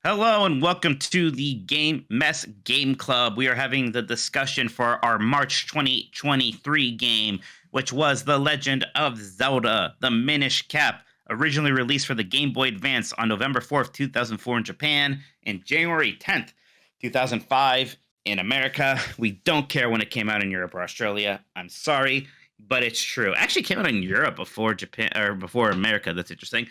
Hello and welcome to the Game Mess Game Club. We are having the discussion for our March 2023 game, which was The Legend of Zelda, the Minish Cap, originally released for the Game Boy Advance on November 4th, 2004 in Japan, and January 10th, 2005 in America. We don't care when it came out in Europe or Australia. I'm sorry, but it's true. It actually came out in Europe before Japan or before America. That's interesting.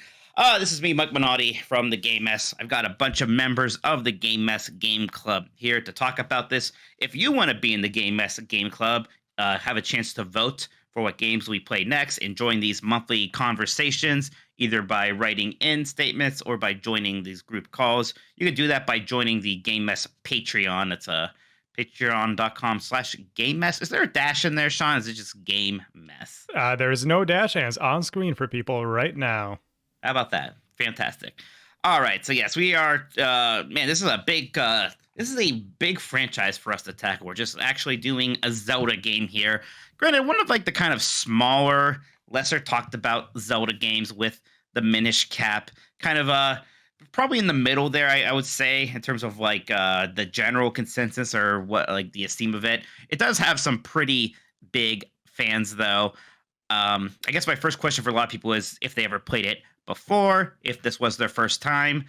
This is me, Mike Minotti from the Game Mess. I've got a bunch of members of the Game Mess Game Club here to talk about this. If you want to be in the Game Mess Game Club, have a chance to vote for what games we play next and join these monthly conversations, either by writing in statements or by joining these group calls. You can do that by joining the Game Mess Patreon. It's a patreon.com/game mess. Is there a dash in there, Sean? Is it just Game Mess? There's no dash, and it's on screen for people right now. How about that? Fantastic. All right, so yes, we are. Man, this is a big franchise for us to tackle. We're just actually doing a Zelda game here. Granted, one of like the kind of smaller, lesser talked about Zelda games with the Minish Cap, kind of probably in the middle there. I would say in terms of like the general consensus or what like the esteem of it. It does have some pretty big fans though. I guess my first question for a lot of people is if they ever played it before, if this was their first time.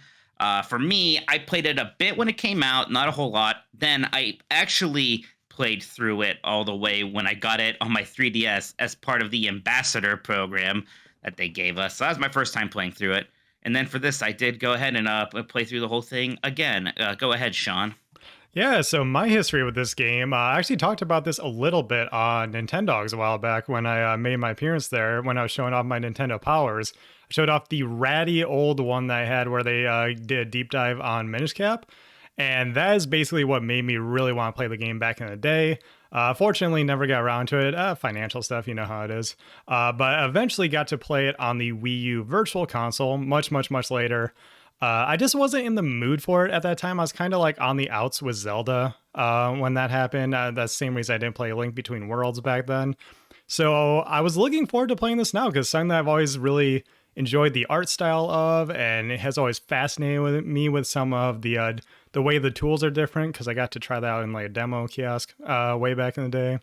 For me, I played it a bit when it came out, not a whole lot. Then I actually played through it all the way when I got it on my 3DS as part of the Ambassador program that they gave us. So that was my first time playing through it. And then for this, I did go ahead and play through the whole thing again. Go ahead, Sean. Yeah, so my history with this game, I actually talked about this a little bit on Nintendogs a while back when I made my appearance there, when I was showing off my Nintendo powers. I showed off the ratty old one that I had where they did a deep dive on Minish Cap, and that is basically what made me really want to play the game back in the day. Fortunately, never got around to it. Financial stuff, you know how it is. But eventually got to play it on the Wii U Virtual Console much later. I just wasn't in the mood for it at that time. I was kind of like on the outs with Zelda when that happened. That's the same reason I didn't play Link Between Worlds back then. So I was looking forward to playing this now because something that I've always really enjoyed the art style of, and it has always fascinated me with some of the way the tools are different because I got to try that out in like a demo kiosk way back in the day.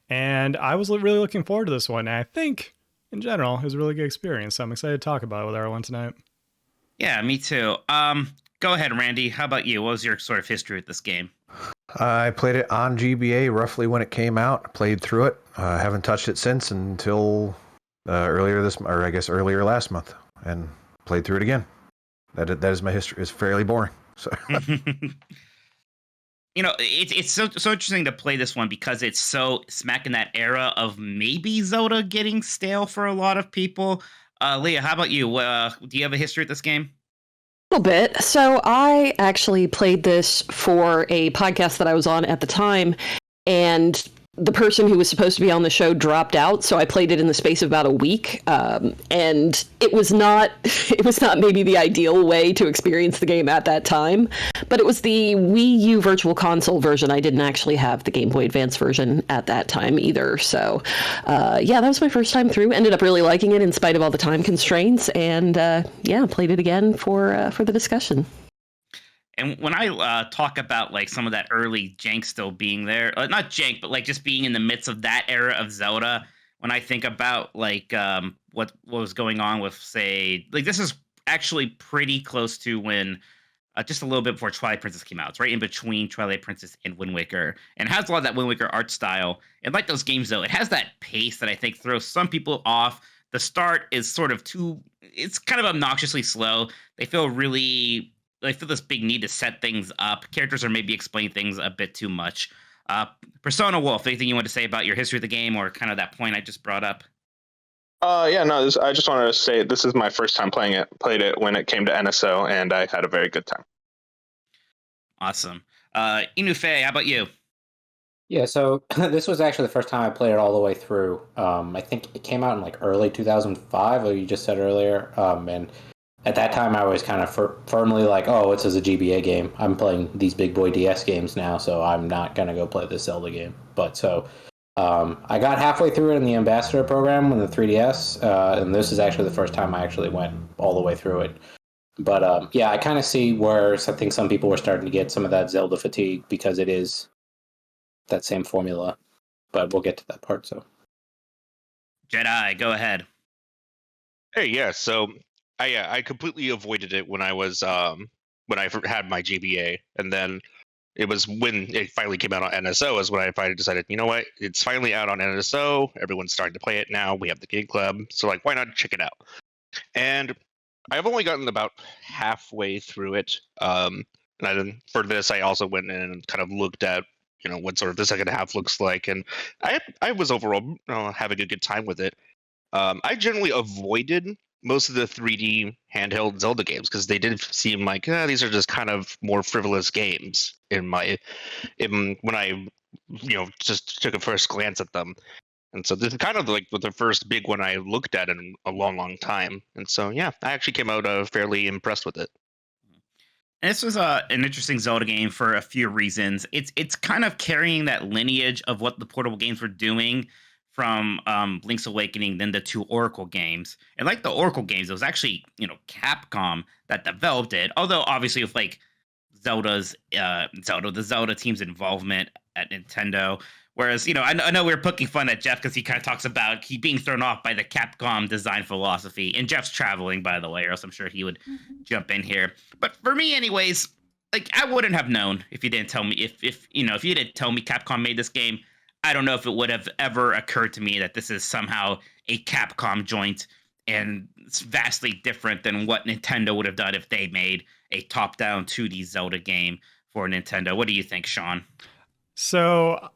And I was really looking forward to this one. And I think, in general, it was a really good experience. So I'm excited to talk about it with everyone tonight. Yeah, me too. Go ahead, Randy. How about you? What was your sort of history with this game? I played it on GBA roughly when it came out. Played through it. Haven't touched it since until earlier last month, and played through it again. That is my history. It's fairly boring. So. You know, it's so interesting to play this one because it's so smack in that era of maybe Zelda getting stale for a lot of people. Leah, how about you? Do you have a history with this game? A little bit. So I actually played this for a podcast that I was on at the time, and the person who was supposed to be on the show dropped out, so I played it in the space of about a week, and it was not maybe the ideal way to experience the game at that time, but it was the Wii U Virtual Console version. I didn't actually have the Game Boy Advance version at that time either, so yeah, that was my first time through. Ended up really liking it in spite of all the time constraints, and yeah, played it again for the discussion. And when I talk about like some of that early jank still being there, not jank, but like just being in the midst of that era of Zelda, when I think about like what was going on with, say, like this is actually pretty close to when just a little bit before Twilight Princess came out. It's right in between Twilight Princess and Wind Waker, and it has a lot of that Wind Waker art style. And like those games, though, it has that pace that I think throws some people off. The start is sort of it's kind of obnoxiously slow. They feel this big need to set things up. Characters are maybe explaining things a bit too much. Persona Wolf, anything you want to say about your history of the game or kind of that point I just brought up? Yeah, no, I just wanted to say this is my first time playing it. Played it when it came to NSO, and I had a very good time. Awesome. Inufe, how about you? Yeah, so this was actually the first time I played it all the way through. I think it came out in like early 2005, like you just said earlier, and at that time, I was kind of firmly like, oh, this is a GBA game. I'm playing these big boy DS games now, so I'm not going to go play this Zelda game. But so I got halfway through it in the Ambassador program on the 3DS, and this is actually the first time I actually went all the way through it. But yeah, I kind of see where I think some people were starting to get some of that Zelda fatigue because it is that same formula. But we'll get to that part. So Jedi, go ahead. Hey, yeah. So I completely avoided it when I was when I had my GBA, and then it was when it finally came out on NSO is when I finally decided, you know what, it's finally out on NSO. Everyone's starting to play it now. We have the Game Club, so like, why not check it out? And I've only gotten about halfway through it. And for this, I also went in and kind of looked at what sort of the second half looks like, and I was overall having a good time with it. I generally avoided most of the 3D handheld Zelda games because they did seem like these are just kind of more frivolous games when I just took a first glance at them. And so this is kind of like the first big one I looked at in a long, long time. And so yeah, I actually came out fairly impressed with it. And this was an interesting Zelda game for a few reasons. It's kind of carrying that lineage of what the portable games were doing from Link's Awakening, then the two Oracle games. And like the Oracle games, it was actually Capcom that developed it. Although obviously with like the Zelda team's involvement at Nintendo. Whereas, I know we were poking fun at Jeff because he kind of talks about he being thrown off by the Capcom design philosophy. And Jeff's traveling, by the way, or else I'm sure he would jump in here. But for me, anyways, like I wouldn't have known if you didn't tell me if you didn't tell me Capcom made this game. I don't know if it would have ever occurred to me that this is somehow a Capcom joint and it's vastly different than what Nintendo would have done if they made a top-down 2D Zelda game for Nintendo. What do you think, Sean? So,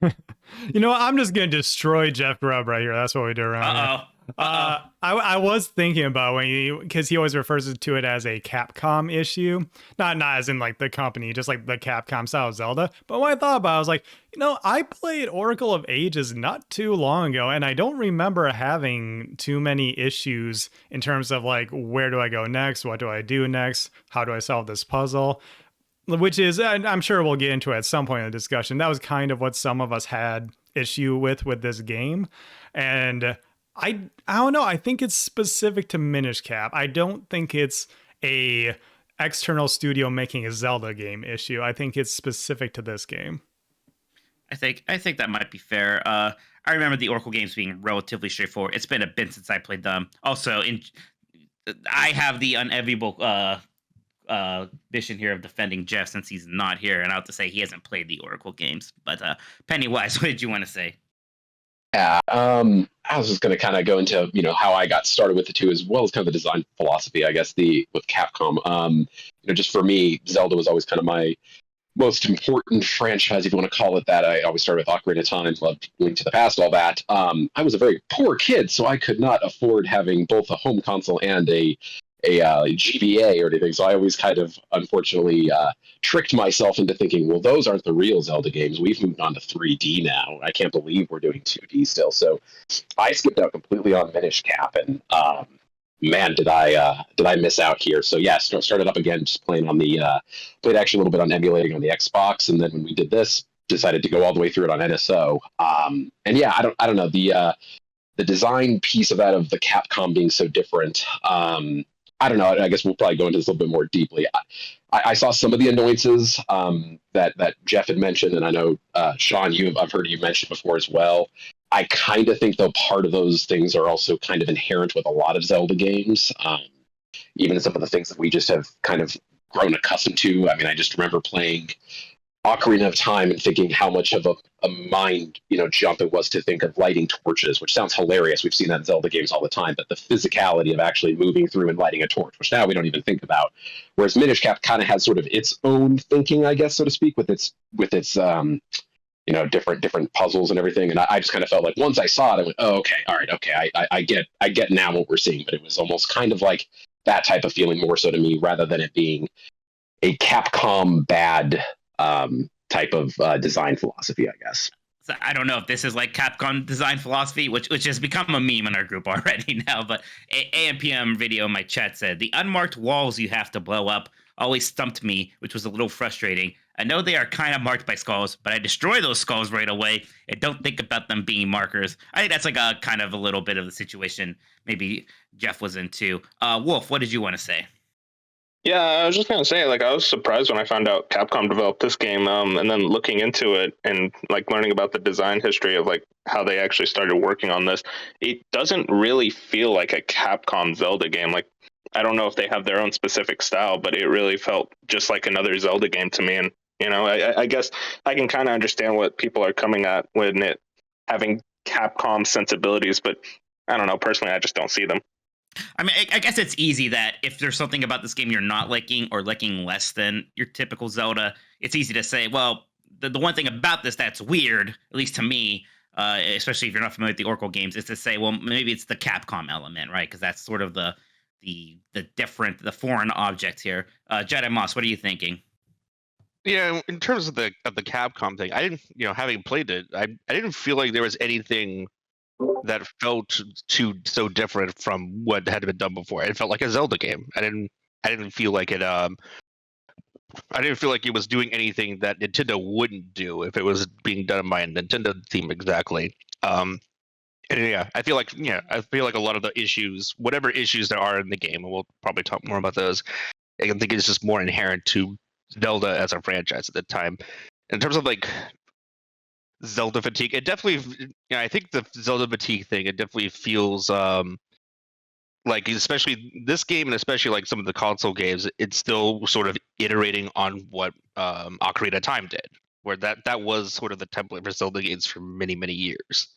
I'm just going to destroy Jeff Grubb right here. That's what we do around here. I was thinking about because he always refers to it as a Capcom issue, not as in like the company, just like the Capcom style of Zelda. But when I thought about it, I was like, I played Oracle of Ages not too long ago, and I don't remember having too many issues in terms of like, where do I go next? What do I do next? How do I solve this puzzle? Which is, I'm sure we'll get into it at some point in the discussion. That was kind of what some of us had issue with this game. And I don't know. I think it's specific to Minish Cap. I don't think it's a external studio making a Zelda game issue. I think it's specific to this game. I think that might be fair. I remember the Oracle games being relatively straightforward. It's been a bit since I played them. Also, I have the unenviable mission here of defending Jeff since he's not here, and I have to say he hasn't played the Oracle games. But Pennywise, what did you want to say? Yeah, I was just going to kind of go into how I got started with the two, as well as kind of the design philosophy, I guess, with Capcom. Just for me, Zelda was always kind of my most important franchise, if you want to call it that. I always started with Ocarina of Time, loved Link to the Past, all that. I was a very poor kid, so I could not afford having both a home console and a GBA or anything. So I always kind of, unfortunately, tricked myself into thinking, well, those aren't the real Zelda games. We've moved on to 3D now. I can't believe we're doing 2D still. So I skipped out completely on Minish Cap, and man, did I miss out here. So yeah, started up again, just playing on played actually a little bit on emulating on the Xbox, and then when we did this, decided to go all the way through it on NSO. And yeah, I don't know, the design piece of that, of the Capcom being so different. I don't know. I guess we'll probably go into this a little bit more deeply. I saw some of the annoyances that Jeff had mentioned, and I know Sean, I've heard you mention before as well. I kind of think, though, part of those things are also kind of inherent with a lot of Zelda games, even some of the things that we just have kind of grown accustomed to. I mean, I just remember playing Ocarina of Time and thinking how much of a mind jump it was to think of lighting torches, which sounds hilarious. We've seen that in Zelda games all the time, but the physicality of actually moving through and lighting a torch, which now we don't even think about. Whereas Minish Cap kind of has sort of its own thinking, I guess, so to speak, with its different puzzles and everything. And I just kind of felt like once I saw it, I went, oh, okay, all right, okay, I get now what we're seeing. But it was almost kind of like that type of feeling more so to me, rather than it being a Capcom bad type of design philosophy, I guess. So I don't know if this is like Capcom design philosophy, which has become a meme in our group already now. But AMPM video in my chat said the unmarked walls you have to blow up always stumped me, which was a little frustrating. I know they are kind of marked by skulls, but I destroy those skulls right away and don't think about them being markers. I think that's like a kind of a little bit of the situation maybe Jeff was into. Wolf, what did you want to say? Yeah, I was just gonna say, like, I was surprised when I found out Capcom developed this game, and then looking into it and like learning about the design history of like how they actually started working on this. It doesn't really feel like a Capcom Zelda game. Like, I don't know if they have their own specific style, but it really felt just like another Zelda game to me. And I guess I can kind of understand what people are coming at when it having Capcom sensibilities, but I don't know. Personally, I just don't see them. I mean, I guess it's easy that if there's something about this game you're not liking or liking less than your typical Zelda, it's easy to say, well, the one thing about this that's weird, at least to me, especially if you're not familiar with the Oracle games, is to say, well, maybe it's the Capcom element, right? Because that's sort of the foreign object here. Jedi Moss, what are you thinking? Yeah, in terms of the Capcom thing, I didn't, having played it, I didn't feel like there was anything that felt too so different from what had been done before. It felt like a Zelda game. I didn't feel like it I didn't feel like it was doing anything that Nintendo wouldn't do if it was being done by a Nintendo team exactly. And yeah, I feel like a lot of the issues, whatever issues there are in the game, and we'll probably talk more about those. I think it's just more inherent to Zelda as a franchise at the time. In terms of like Zelda fatigue, it definitely, I think the Zelda fatigue thing, it definitely feels like, especially this game and especially like some of the console games, it's still sort of iterating on what Ocarina of Time did, where that was sort of the template for Zelda games for many, many years.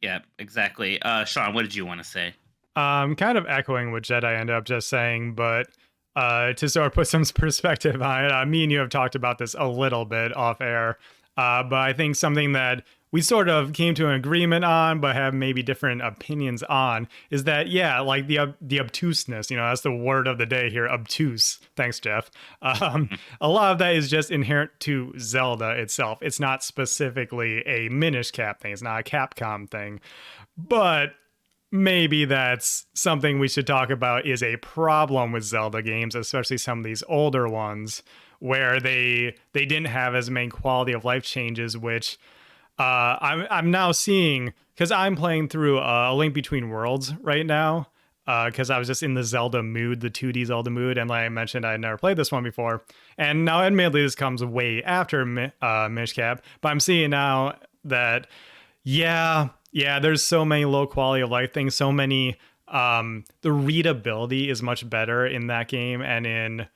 Yeah, exactly. Sean, what did you want to say? Kind of echoing what Jedi ended up just saying, but to sort of put some perspective on it, me and you have talked about this a little bit off air, but I think something that we sort of came to an agreement on, but have maybe different opinions on, is that yeah, like the obtuseness, that's the word of the day here, obtuse. Thanks, Jeff. A lot of that is just inherent to Zelda itself. It's not specifically a Minish Cap thing. It's not a Capcom thing, but maybe that's something we should talk about is a problem with Zelda games, especially some of these older ones where they didn't have as many quality of life changes, which I'm now seeing because I'm playing through A Link Between Worlds right now. Because I was just in the Zelda mood, the 2D Zelda mood, and like I mentioned, I had never played this one before. And now, admittedly, this comes way after Minish Cap, but I'm seeing now that yeah, there's so many low quality of life things, so many the readability is much better in that game and in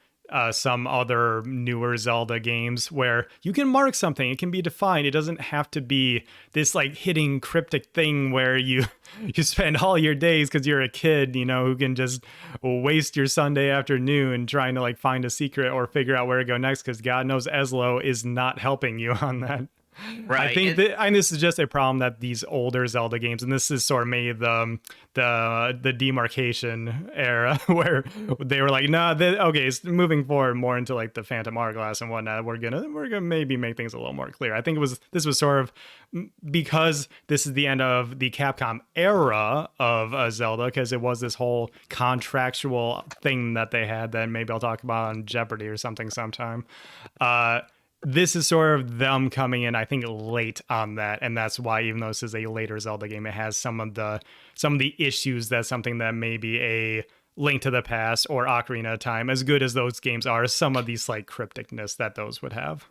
some other newer Zelda games where you can mark something, it can be defined. It doesn't have to be this like hidden cryptic thing where you you spend all your days because you're a kid, who can just waste your Sunday afternoon trying to like find a secret or figure out where to go next because God knows Eslo is not helping you on that. Right. I think this is just a problem that these older Zelda games, and this is sort of maybe the demarcation era where they were like, nah, okay, it's moving forward more into like the Phantom Hourglass and whatnot. We're gonna maybe make things a little more clear. I think this was sort of because this is the end of the Capcom era of Zelda, because it was this whole contractual thing that they had that maybe I'll talk about on Jeopardy or something sometime. This is sort of them coming in, I think, late on that, and that's why, even though this is a later Zelda game, it has some of the issues that something that maybe a Link to the Past or Ocarina of Time, as good as those games are, some of these like crypticness that those would have.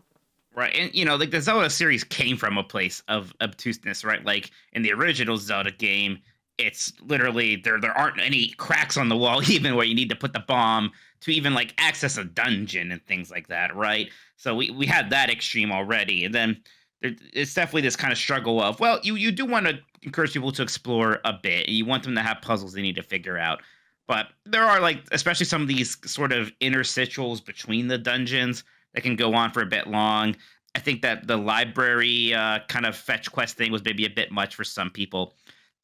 Right. And like the Zelda series came from a place of obtuseness, right? Like in the original Zelda game, it's literally there aren't any cracks on the wall even where you need to put the bomb to even like access a dungeon and things like that, right? So we had that extreme already. And then it's definitely this kind of struggle of, well, you do want to encourage people to explore a bit and you want them to have puzzles they need to figure out. But there are like, especially some of these sort of interstitials between the dungeons that can go on for a bit long. I think that the library kind of fetch quest thing was maybe a bit much for some people.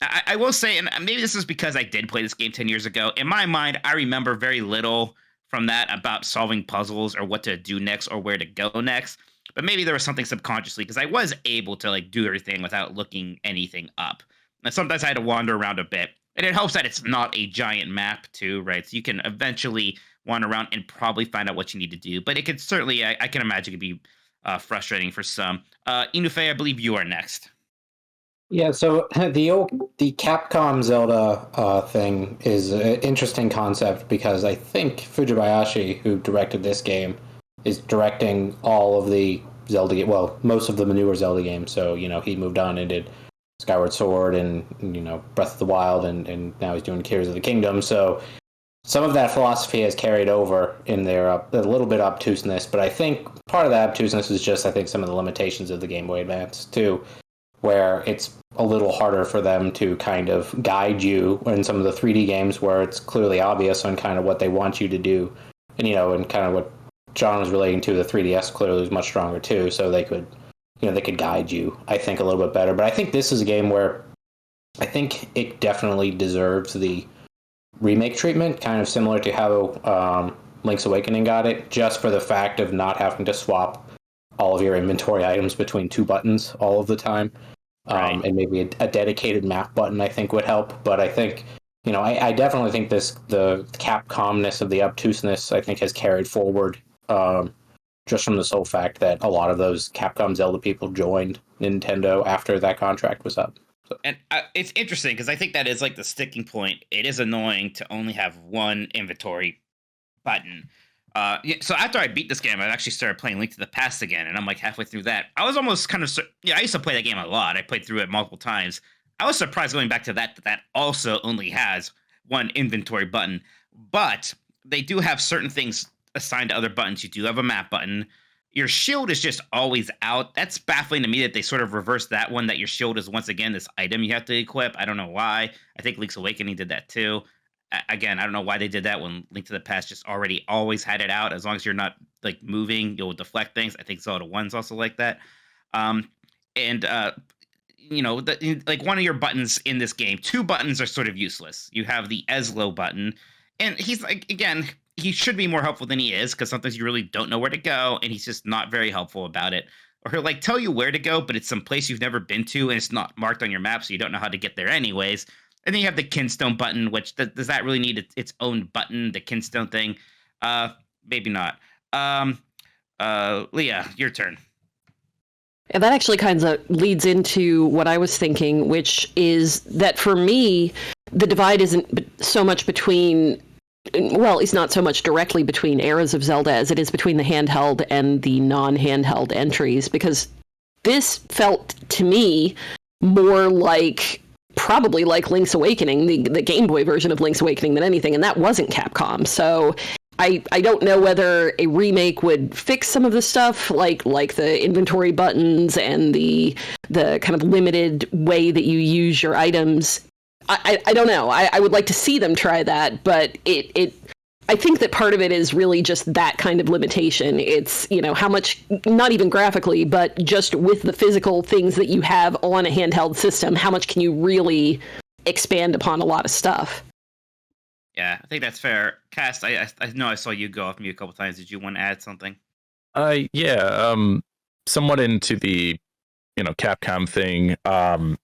I will say, and maybe this is because I did play this game 10 years ago. In my mind, I remember very little from that about solving puzzles or what to do next or where to go next. But maybe there was something subconsciously because I was able to like do everything without looking anything up. And sometimes I had to wander around a bit. And it helps that it's not a giant map too, right? So you can eventually wander around and probably find out what you need to do. But it could certainly, I can imagine, it could be frustrating for some. Inufe, I believe you are next. Yeah, so the Capcom Zelda thing is an interesting concept because I think Fujibayashi, who directed this game, is directing all of the Zelda, well, most of the newer Zelda games. So he moved on and did Skyward Sword and Breath of the Wild, and now he's doing Tears of the Kingdom. So some of that philosophy has carried over in their a little bit obtuseness, but I think part of that obtuseness is just I think some of the limitations of the Game Boy Advance too, where it's a little harder for them to kind of guide you in some of the 3D games where it's clearly obvious on kind of what they want you to do. And, and kind of what John was relating to, the 3DS clearly was much stronger too, so they could, they could guide you, I think, a little bit better. But I think this is a game where I think it definitely deserves the remake treatment, kind of similar to how Link's Awakening got it, just for the fact of not having to swap all of your inventory items between two buttons all of the time. Right. And maybe a dedicated map button I think would help. But I think, I definitely think the Capcomness of the obtuseness I think has carried forward just from the sole fact that a lot of those Capcom Zelda people joined Nintendo after that contract was up. So. And it's interesting because I think that is like the sticking point. It is annoying to only have one inventory button. So after I beat this game, I actually started playing Link to the Past again, and I'm like halfway through that. I was almost kind of I used to play that game a lot. I played through it multiple times. I was surprised going back to that also only has one inventory button, but they do have certain things assigned to other buttons. You do have a map button. Your shield is just always out. That's baffling to me that they sort of reversed that one. That your shield is once again this item you have to equip. I don't know why. I think Link's Awakening did that too. Again, I don't know why they did that when Link to the Past just already always had it out. As long as you're not like moving, you'll deflect things. I think Zelda 1's also like that. Um, and like one of your buttons in this game, two buttons are sort of useless. You have the Eslo button, and he's like, again, he should be more helpful than he is because sometimes you really don't know where to go, and he's just not very helpful about it. Or he'll like tell you where to go, but it's some place you've never been to, and it's not marked on your map, so you don't know how to get there anyways. And then you have the Kinstone button, which does that really need its own button? The Kinstone thing, maybe not. Leah, your turn. And that actually kind of leads into what I was thinking, which is that for me, the divide isn't so much between, well, it's not so much directly between eras of Zelda as it is between the handheld and the non-handheld entries, because this felt to me more like probably like Link's Awakening, the Game Boy version of Link's Awakening than anything, and that wasn't Capcom. So I don't know whether a remake would fix some of the stuff, like the inventory buttons and the kind of limited way that you use your items. I don't know. I would like to see them try that, but I think that part of it is really just that kind of limitation. It's, how much, not even graphically, but just with the physical things that you have on a handheld system, how much can you really expand upon a lot of stuff? Yeah, I think that's fair. Cast, I know I saw you go off mute a couple times. Did you want to add something? Yeah, somewhat into the, Capcom thing. A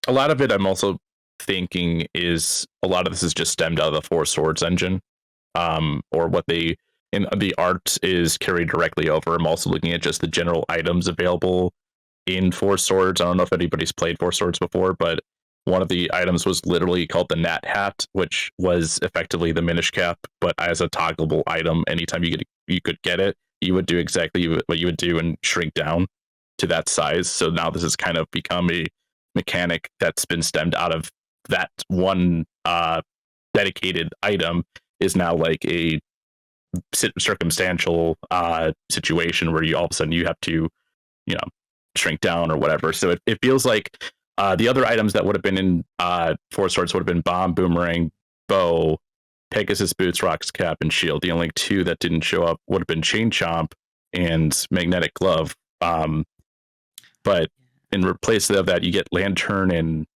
lot of it I'm also thinking is a lot of this is just stemmed out of the Four Swords engine. Or what they in the art is carried directly over. I'm also looking at just the general items available in Four Swords. I don't know if anybody's played Four Swords before, but one of the items was literally called the Nat Hat, which was effectively the Minish Cap, but as a toggleable item. Anytime you could get it, you would do exactly what you would do and shrink down to that size. So now this has kind of become a mechanic that's been stemmed out of that one dedicated item. Is now like a circumstantial situation where you all of a sudden you have to, shrink down or whatever. So it feels like the other items that would have been in Four Swords would have been Bomb, Boomerang, Bow, Pegasus Boots, Rock's Cap, and Shield. The only two that didn't show up would have been Chain Chomp and Magnetic Glove. But in place of that, you get Lantern and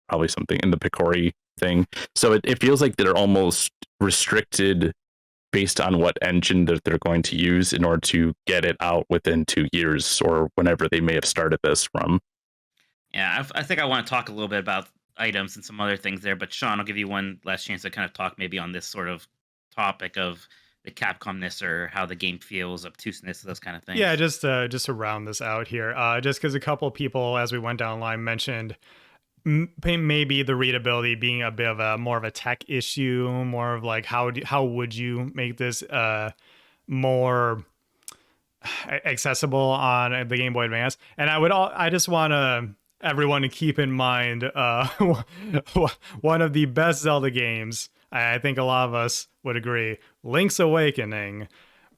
probably something in the Picori thing. So it feels like they're almost restricted based on what engine that they're going to use in order to get it out within 2 years or whenever they may have started this from. Yeah, I think I want to talk a little bit about items and some other things there, but Sean, I'll give you one last chance to kind of talk maybe on this sort of topic of Capcomness or how the game feels, obtuseness, those kind of things. Yeah, just to round this out here, just because a couple people as we went down the line mentioned maybe the readability being a bit of a more of a tech issue, more of like how would you make this more accessible on the Game Boy Advance? And I just want everyone to keep in mind one of the best Zelda games. I think a lot of us would agree, Link's Awakening.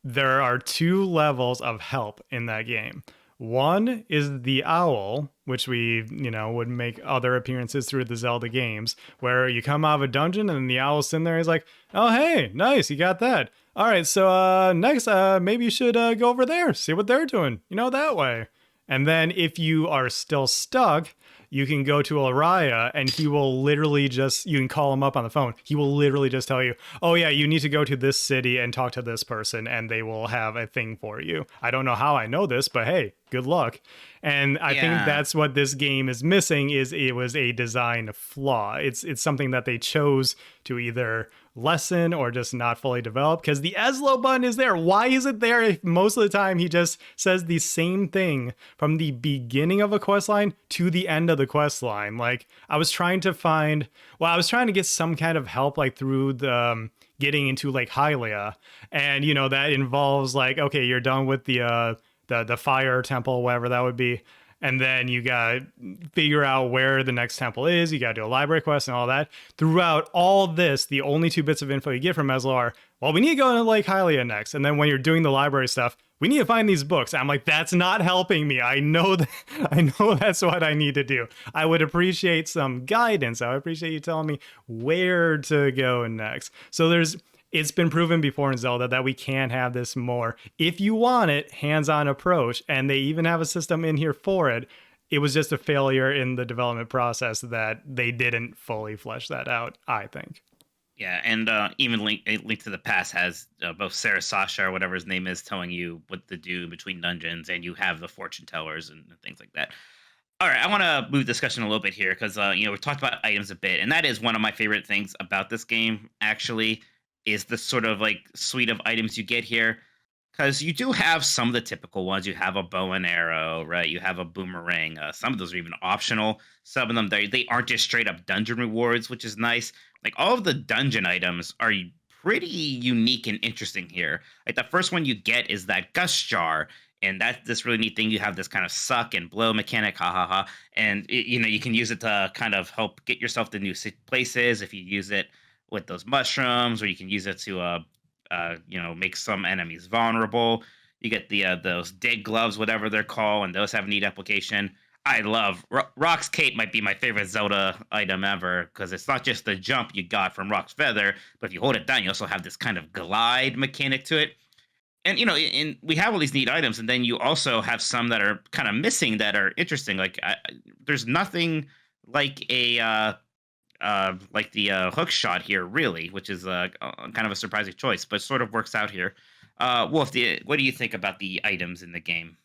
There are 2 levels of help in that game. One is the owl, which we, would make other appearances through the Zelda games, where you come out of a dungeon and the owl's in there. He's like, oh, hey, nice, you got that. All right, so next, maybe you should go over there, see what they're doing, that way. And then if you are still stuck, you can go to Araya and he will literally you can call him up on the phone. He will literally just tell you, oh yeah, you need to go to this city and talk to this person and they will have a thing for you. I don't know how I know this, but hey, good luck. And I think that's what this game is missing, is it was a design flaw. It's something that they chose to either lessen or just not fully develop, because the Eslo button is there. Why is it there if most of the time he just says the same thing from the beginning of a quest line to the end of the quest line? Like, I was trying to get some kind of help like through the getting into like Hylia, and that involves like, okay, you're done with the fire temple, whatever that would be, and then you gotta figure out where the next temple is. You gotta do a library quest and all that. Throughout all this, the only 2 bits of info you get from Eslo are, well, we need to go to Lake Hylia next, and then when you're doing the library stuff, we need to find these books. I'm like, that's not helping me. I know that's what I need to do. I would appreciate some guidance. I would appreciate you telling me where to go next. So it's been proven before in Zelda that we can have this more, if you want it, hands-on approach, and they even have a system in here for it. It was just a failure in the development process that they didn't fully flesh that out, I think. Yeah, and even Link to the Past has both Sarah Sasha or whatever his name is telling you what to do between dungeons, and you have the fortune tellers and things like that. All right, I want to move discussion a little bit here because we talked about items a bit, and that is one of my favorite things about this game, actually, is the sort of like suite of items you get here. Because you do have some of the typical ones. You have a bow and arrow, right? You have a boomerang. Some of those are even optional. Some of them, they aren't just straight up dungeon rewards, which is nice. Like, all of the dungeon items are pretty unique and interesting here. Like, the first one you get is that gust jar. And that's this really neat thing. You have this kind of suck and blow mechanic, ha ha ha. And, you can use it to kind of help get yourself to new places if you use it with those mushrooms, or you can use it to make some enemies vulnerable. You get those dig gloves, whatever they're called, and those have a neat application. I love Rock's Cape. Might be my favorite Zelda item ever, because it's not just the jump you got from Rock's Feather, but if you hold it down, you also have this kind of glide mechanic to it. And we have all these neat items, and then you also have some that are kind of missing that are interesting. Like, there's nothing like the hook shot here, really, which is kind of a surprising choice, but sort of works out here. Wolf, what do you think about the items in the game?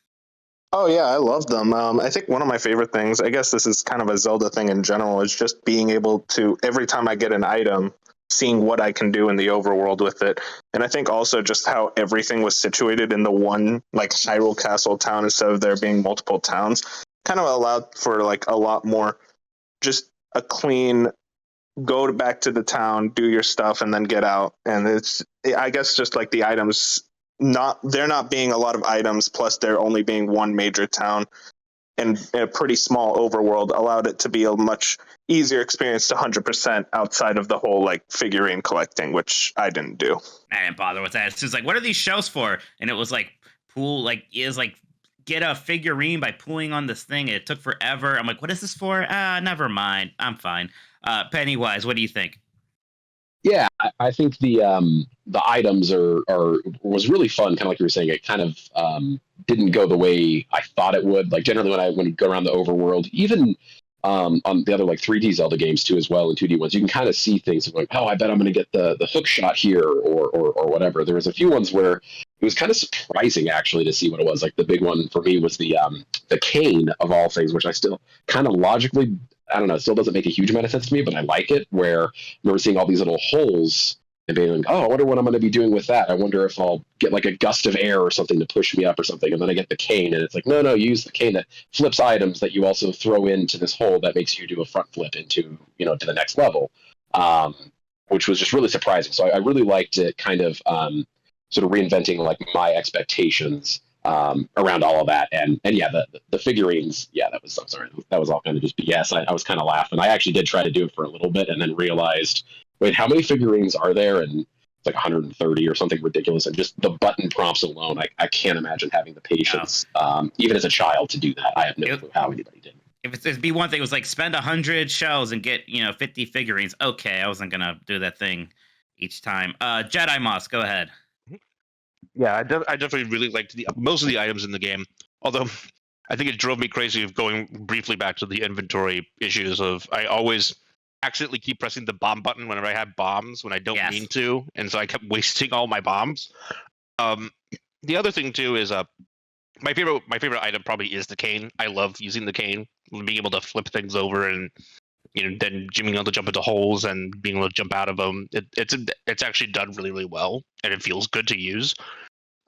Oh yeah, I love them. I think one of my favorite things, I guess this is kind of a Zelda thing in general, is just being able to, every time I get an item, seeing what I can do in the overworld with it. And I think also just how everything was situated in the one like Hyrule Castle town instead of there being multiple towns kind of allowed for like a lot more just a clean go back to the town, do your stuff, and then get out. And it's, I guess, just like the items, they're not being a lot of items, plus there only being one major town and a pretty small overworld allowed it to be a much easier experience to 100% outside of the whole like figurine collecting, which I didn't do. I didn't bother with that. It's just like, what are these shells for? And it was like get a figurine by pulling on this thing. It took forever. I'm like, what is this for? Never mind. I'm fine. Pennywise, what do you think? Yeah, I think the items was really fun. Kind of like you were saying, it kind of didn't go the way I thought it would. Like generally when you go around the overworld, even on the other like 3D Zelda games too as well, and 2D ones, you can kind of see things like, oh, I bet I'm going to get the hook shot here or whatever. There was a few ones where it was kind of surprising actually to see what it was. Like the big one for me was the cane of all things, which I still kind of logically, I don't know, it still doesn't make a huge amount of sense to me, but I like it, where I remember seeing all these little holes and being like, oh, I wonder what I'm going to be doing with that. I wonder if I'll get like a gust of air or something to push me up or something. And then I get the cane, and it's like, no, use the cane that flips items that you also throw into this hole that makes you do a front flip into, to the next level, which was just really surprising. So I really liked it, kind of sort of reinventing like my expectations around all of that. And yeah, the figurines, yeah, that was, I'm sorry, that was all kind of just BS. I was kind of laughing. I actually did try to do it for a little bit and then realized, wait, how many figurines are there? And it's like 130 or something ridiculous. And just the button prompts alone, I can't imagine having the patience, even as a child, to do that. I have no clue how anybody did. If it'd be one thing, it was like spend 100 shells and get 50 figurines. Okay, I wasn't gonna do that thing each time. Jedi Moss, go ahead. Yeah, I definitely really liked most of the items in the game. Although I think it drove me crazy of going briefly back to the inventory issues of I always accidentally keep pressing the bomb button whenever I have bombs when I don't mean to, and so I kept wasting all my bombs. The other thing too is my favorite item probably is the cane. I love using the cane, being able to flip things over and then being able to jump into holes and being able to jump out of them. It's actually done really, really well, and it feels good to use.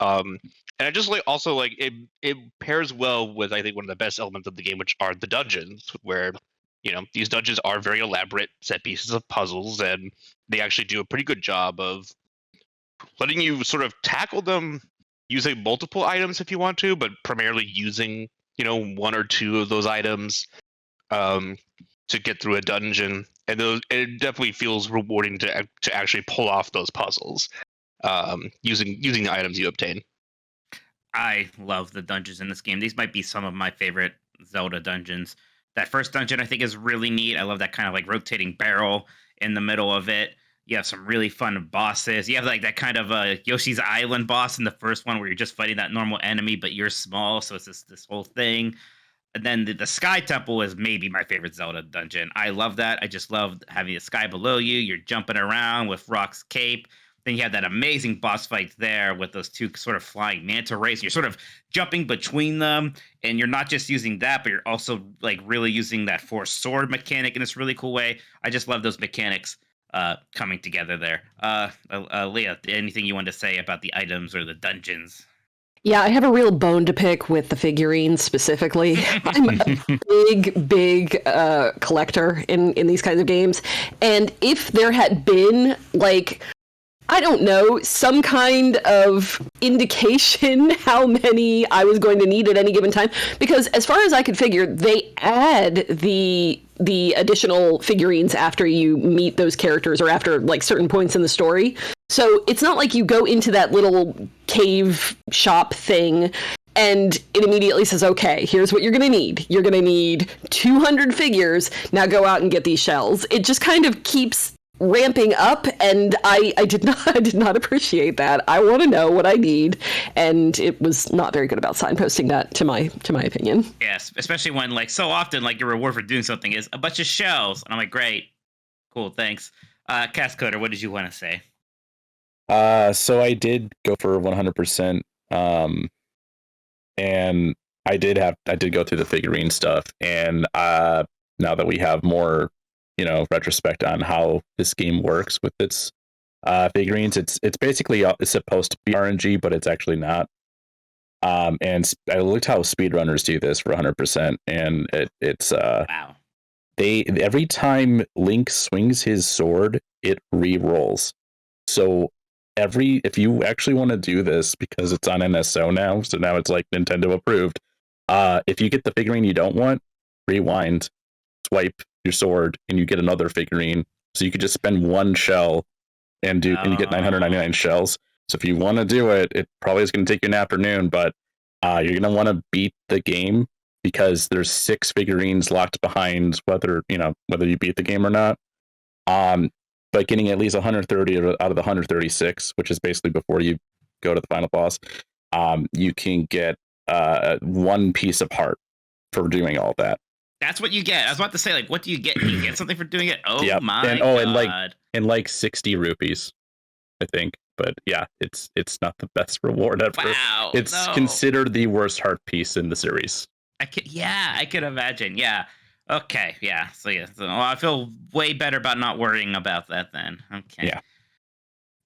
And I just also it pairs well with, I think, one of the best elements of the game, which are the dungeons, where these dungeons are very elaborate set pieces of puzzles, and they actually do a pretty good job of letting you sort of tackle them using multiple items if you want to, but primarily using one or two of those items to get through a dungeon. And it definitely feels rewarding to actually pull off those puzzles using the items you obtain. I love the dungeons in this game. These might be some of my favorite Zelda dungeons. That first dungeon I think is really neat. I love that kind of like rotating barrel in the middle of it. You have some really fun bosses. You have like that kind of Yoshi's Island boss in the first one where you're just fighting that normal enemy, but you're small, so it's this whole thing. And then the Sky Temple is maybe my favorite Zelda dungeon. I love that. I just love having the sky below you. You're jumping around with Rock's cape. Then you have that amazing boss fight there with those two sort of flying manta rays. You're sort of jumping between them, and you're not just using that, but you're also like really using that force sword mechanic in this really cool way. I just love those mechanics coming together there. Leah, anything you want to say about the items or the dungeons? Yeah, I have a real bone to pick with the figurines specifically. I'm a big collector in these kinds of games. And if there had been, like, I don't know, some kind of indication how many I was going to need at any given time, because as far as I could figure, they add the additional figurines after you meet those characters or after like certain points in the story. So it's not like you go into that little cave shop thing and it immediately says, okay, here's what you're going to need. You're going to need 200 figures. Now go out and get these shells. It just kind of keeps ramping up, and I did not appreciate that. I want to know what I need, and it was not very good about signposting that to my opinion. Yes, especially when like so often like your reward for doing something is a bunch of shells, and I'm like, great, cool, thanks. Cascoder, what did you want to say? So I did go for 100%, and I did go through the figurine stuff, and now that we have more retrospect on how this game works with its figurines, it's basically it's supposed to be RNG, but it's actually not. And I looked how speedrunners do this for 100%, and it's wow. Every time Link swings his sword, it re-rolls. So if you actually want to do this, because it's on NSO now, so now it's like Nintendo approved. If you get the figurine you don't want, rewind, swipe your sword, and you get another figurine. So you could just spend one shell and you get 999 shells. So if you want to do it, it probably is going to take you an afternoon, but you're going to want to beat the game because there's 6 figurines locked behind whether you beat the game or not. But getting at least 130 out of the 136, which is basically before you go to the final boss, you can get one piece of heart for doing all that. That's what you get. I was about to say, like, what do you get? You get something for doing it? Oh, yep. My God. And like 60 rupees, I think. But yeah, it's not the best reward ever. Wow. It's considered the worst heart piece in the series. I could imagine. Yeah. Okay. Yeah. So I feel way better about not worrying about that then. Okay. Yeah.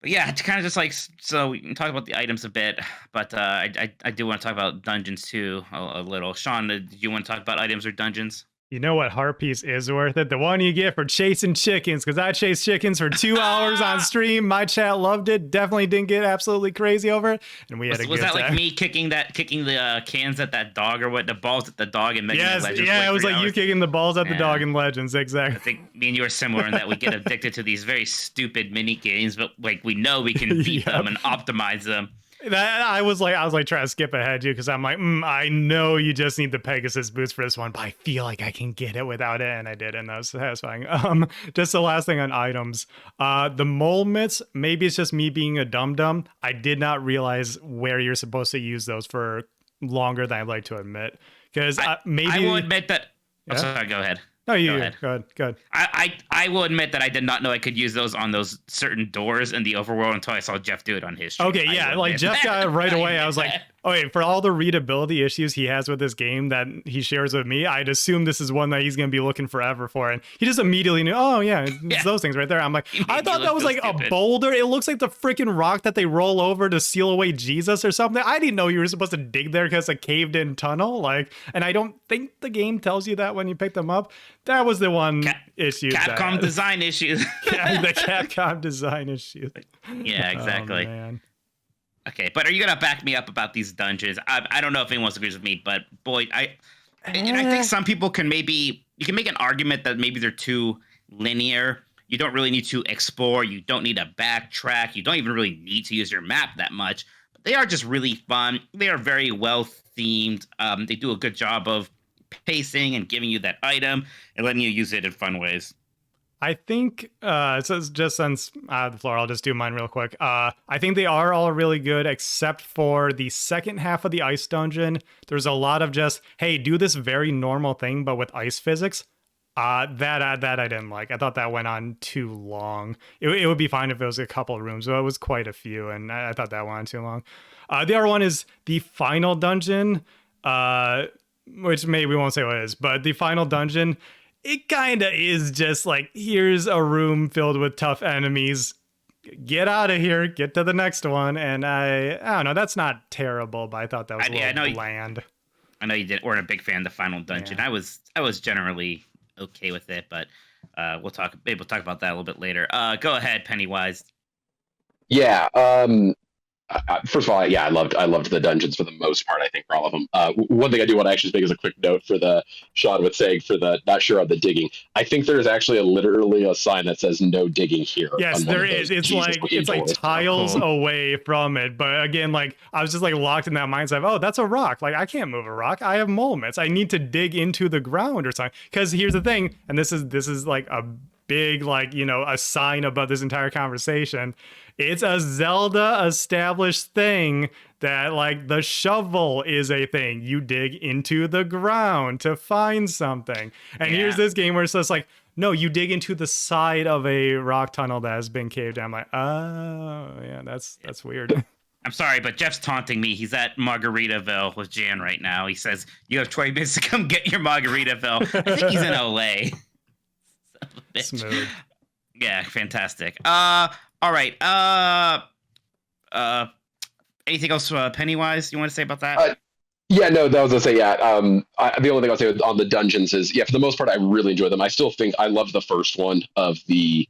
Yeah, it's kind of just like so. We can talk about the items a bit, but I do want to talk about dungeons too a little. Sean, do you want to talk about items or dungeons? You know what heart piece is worth it? The one you get for chasing chickens, because I chased chickens for 2 hours on stream. My chat loved it. Definitely didn't get absolutely crazy over it, and we had a good Was that like time. me kicking the cans at that dog or what? The balls at the dog and Mega Man Yes, Legends? yeah, for it was 3 like you hours? kicking the balls at the Yeah. dog in Legends, I exactly. think me and you are similar in that we get addicted to these very stupid mini games, but like we know we can beat them and optimize them. I was like trying to skip ahead too, because I'm like, I know you just need the Pegasus boots for this one, but I feel like I can get it without it, and I did, and that was satisfying. Just the last thing on items, the mole mitts. Maybe it's just me being a dum dum. I did not realize where you're supposed to use those for longer than I'd like to admit, because maybe I will admit that. Yeah? I'm sorry. Go ahead. No, you Go ahead. Go ahead. I will admit that I did not know I could use those on those certain doors in the overworld until I saw Jeff do it on his stream. Okay, yeah, like Jeff got it right away. I was like, okay, for all the readability issues he has with this game that he shares with me, I'd assume this is one that he's going to be looking forever for. And he just immediately knew, oh, yeah, it's those things right there. I'm like, I thought that was like a boulder. It looks like the freaking rock that they roll over to seal away Jesus or something. I didn't know you were supposed to dig there because it's a caved in tunnel. Like, and I don't think the game tells you that when you pick them up. That was the one issue. Capcom design issues. Yeah, the Capcom design issues. Yeah, exactly. Oh, man. Okay, but are you gonna back me up about these dungeons? I don't know if anyone agrees with me, but boy, I think some people can you can make an argument that maybe they're too linear. You don't really need to explore. You don't need to backtrack. You don't even really need to use your map that much. But they are just really fun. They are very well themed. They do a good job of pacing and giving you that item and letting you use it in fun ways. I think, so just since I have the floor, I'll just do mine real quick. I think they are all really good, except for the second half of the ice dungeon. There's a lot of just, hey, do this very normal thing, but with ice physics. That I didn't like. I thought that went on too long. It would be fine if it was a couple of rooms, but it was quite a few, and I thought that went on too long. The other one is the final dungeon, which maybe we won't say what it is, but the final dungeon, it kind of is just like, here's a room filled with tough enemies. Get out of here. Get to the next one. And I don't know. That's not terrible, but I thought that was a little bland. I know you weren't a big fan of the final dungeon. Yeah. I was generally okay with it, but we'll talk about that a little bit later. Go ahead, Pennywise. Yeah. First of all, I loved the dungeons for the most part. I think for all of them. One thing I do want to actually make as a quick note for the Sean was saying for the not sure on the digging. I think there is actually literally a sign that says "No digging here." Yes, there is. It's like tiles away from it. But again, like I was just like locked in that mindset of, oh, that's a rock. Like I can't move a rock. I have mole mitts. I need to dig into the ground or something. Because here's the thing, and this is like a big a sign about this entire conversation. It's a Zelda established thing that like the shovel is a thing. You dig into the ground to find something. And here's this game where it's just like, no, you dig into the side of a rock tunnel that has been caved in. I'm like, oh yeah, that's weird. I'm sorry, but Jeff's taunting me. He's at Margaritaville with Jan right now. He says, you have 20 minutes to come get your Margaritaville. I think he's in LA. Smooth. Yeah, fantastic. All right. Anything else, Pennywise, you want to say about that? Yeah, no, that was gonna say, yeah. The only thing I'll say on the dungeons is, yeah, for the most part, I really enjoy them. I still think I love the first one of the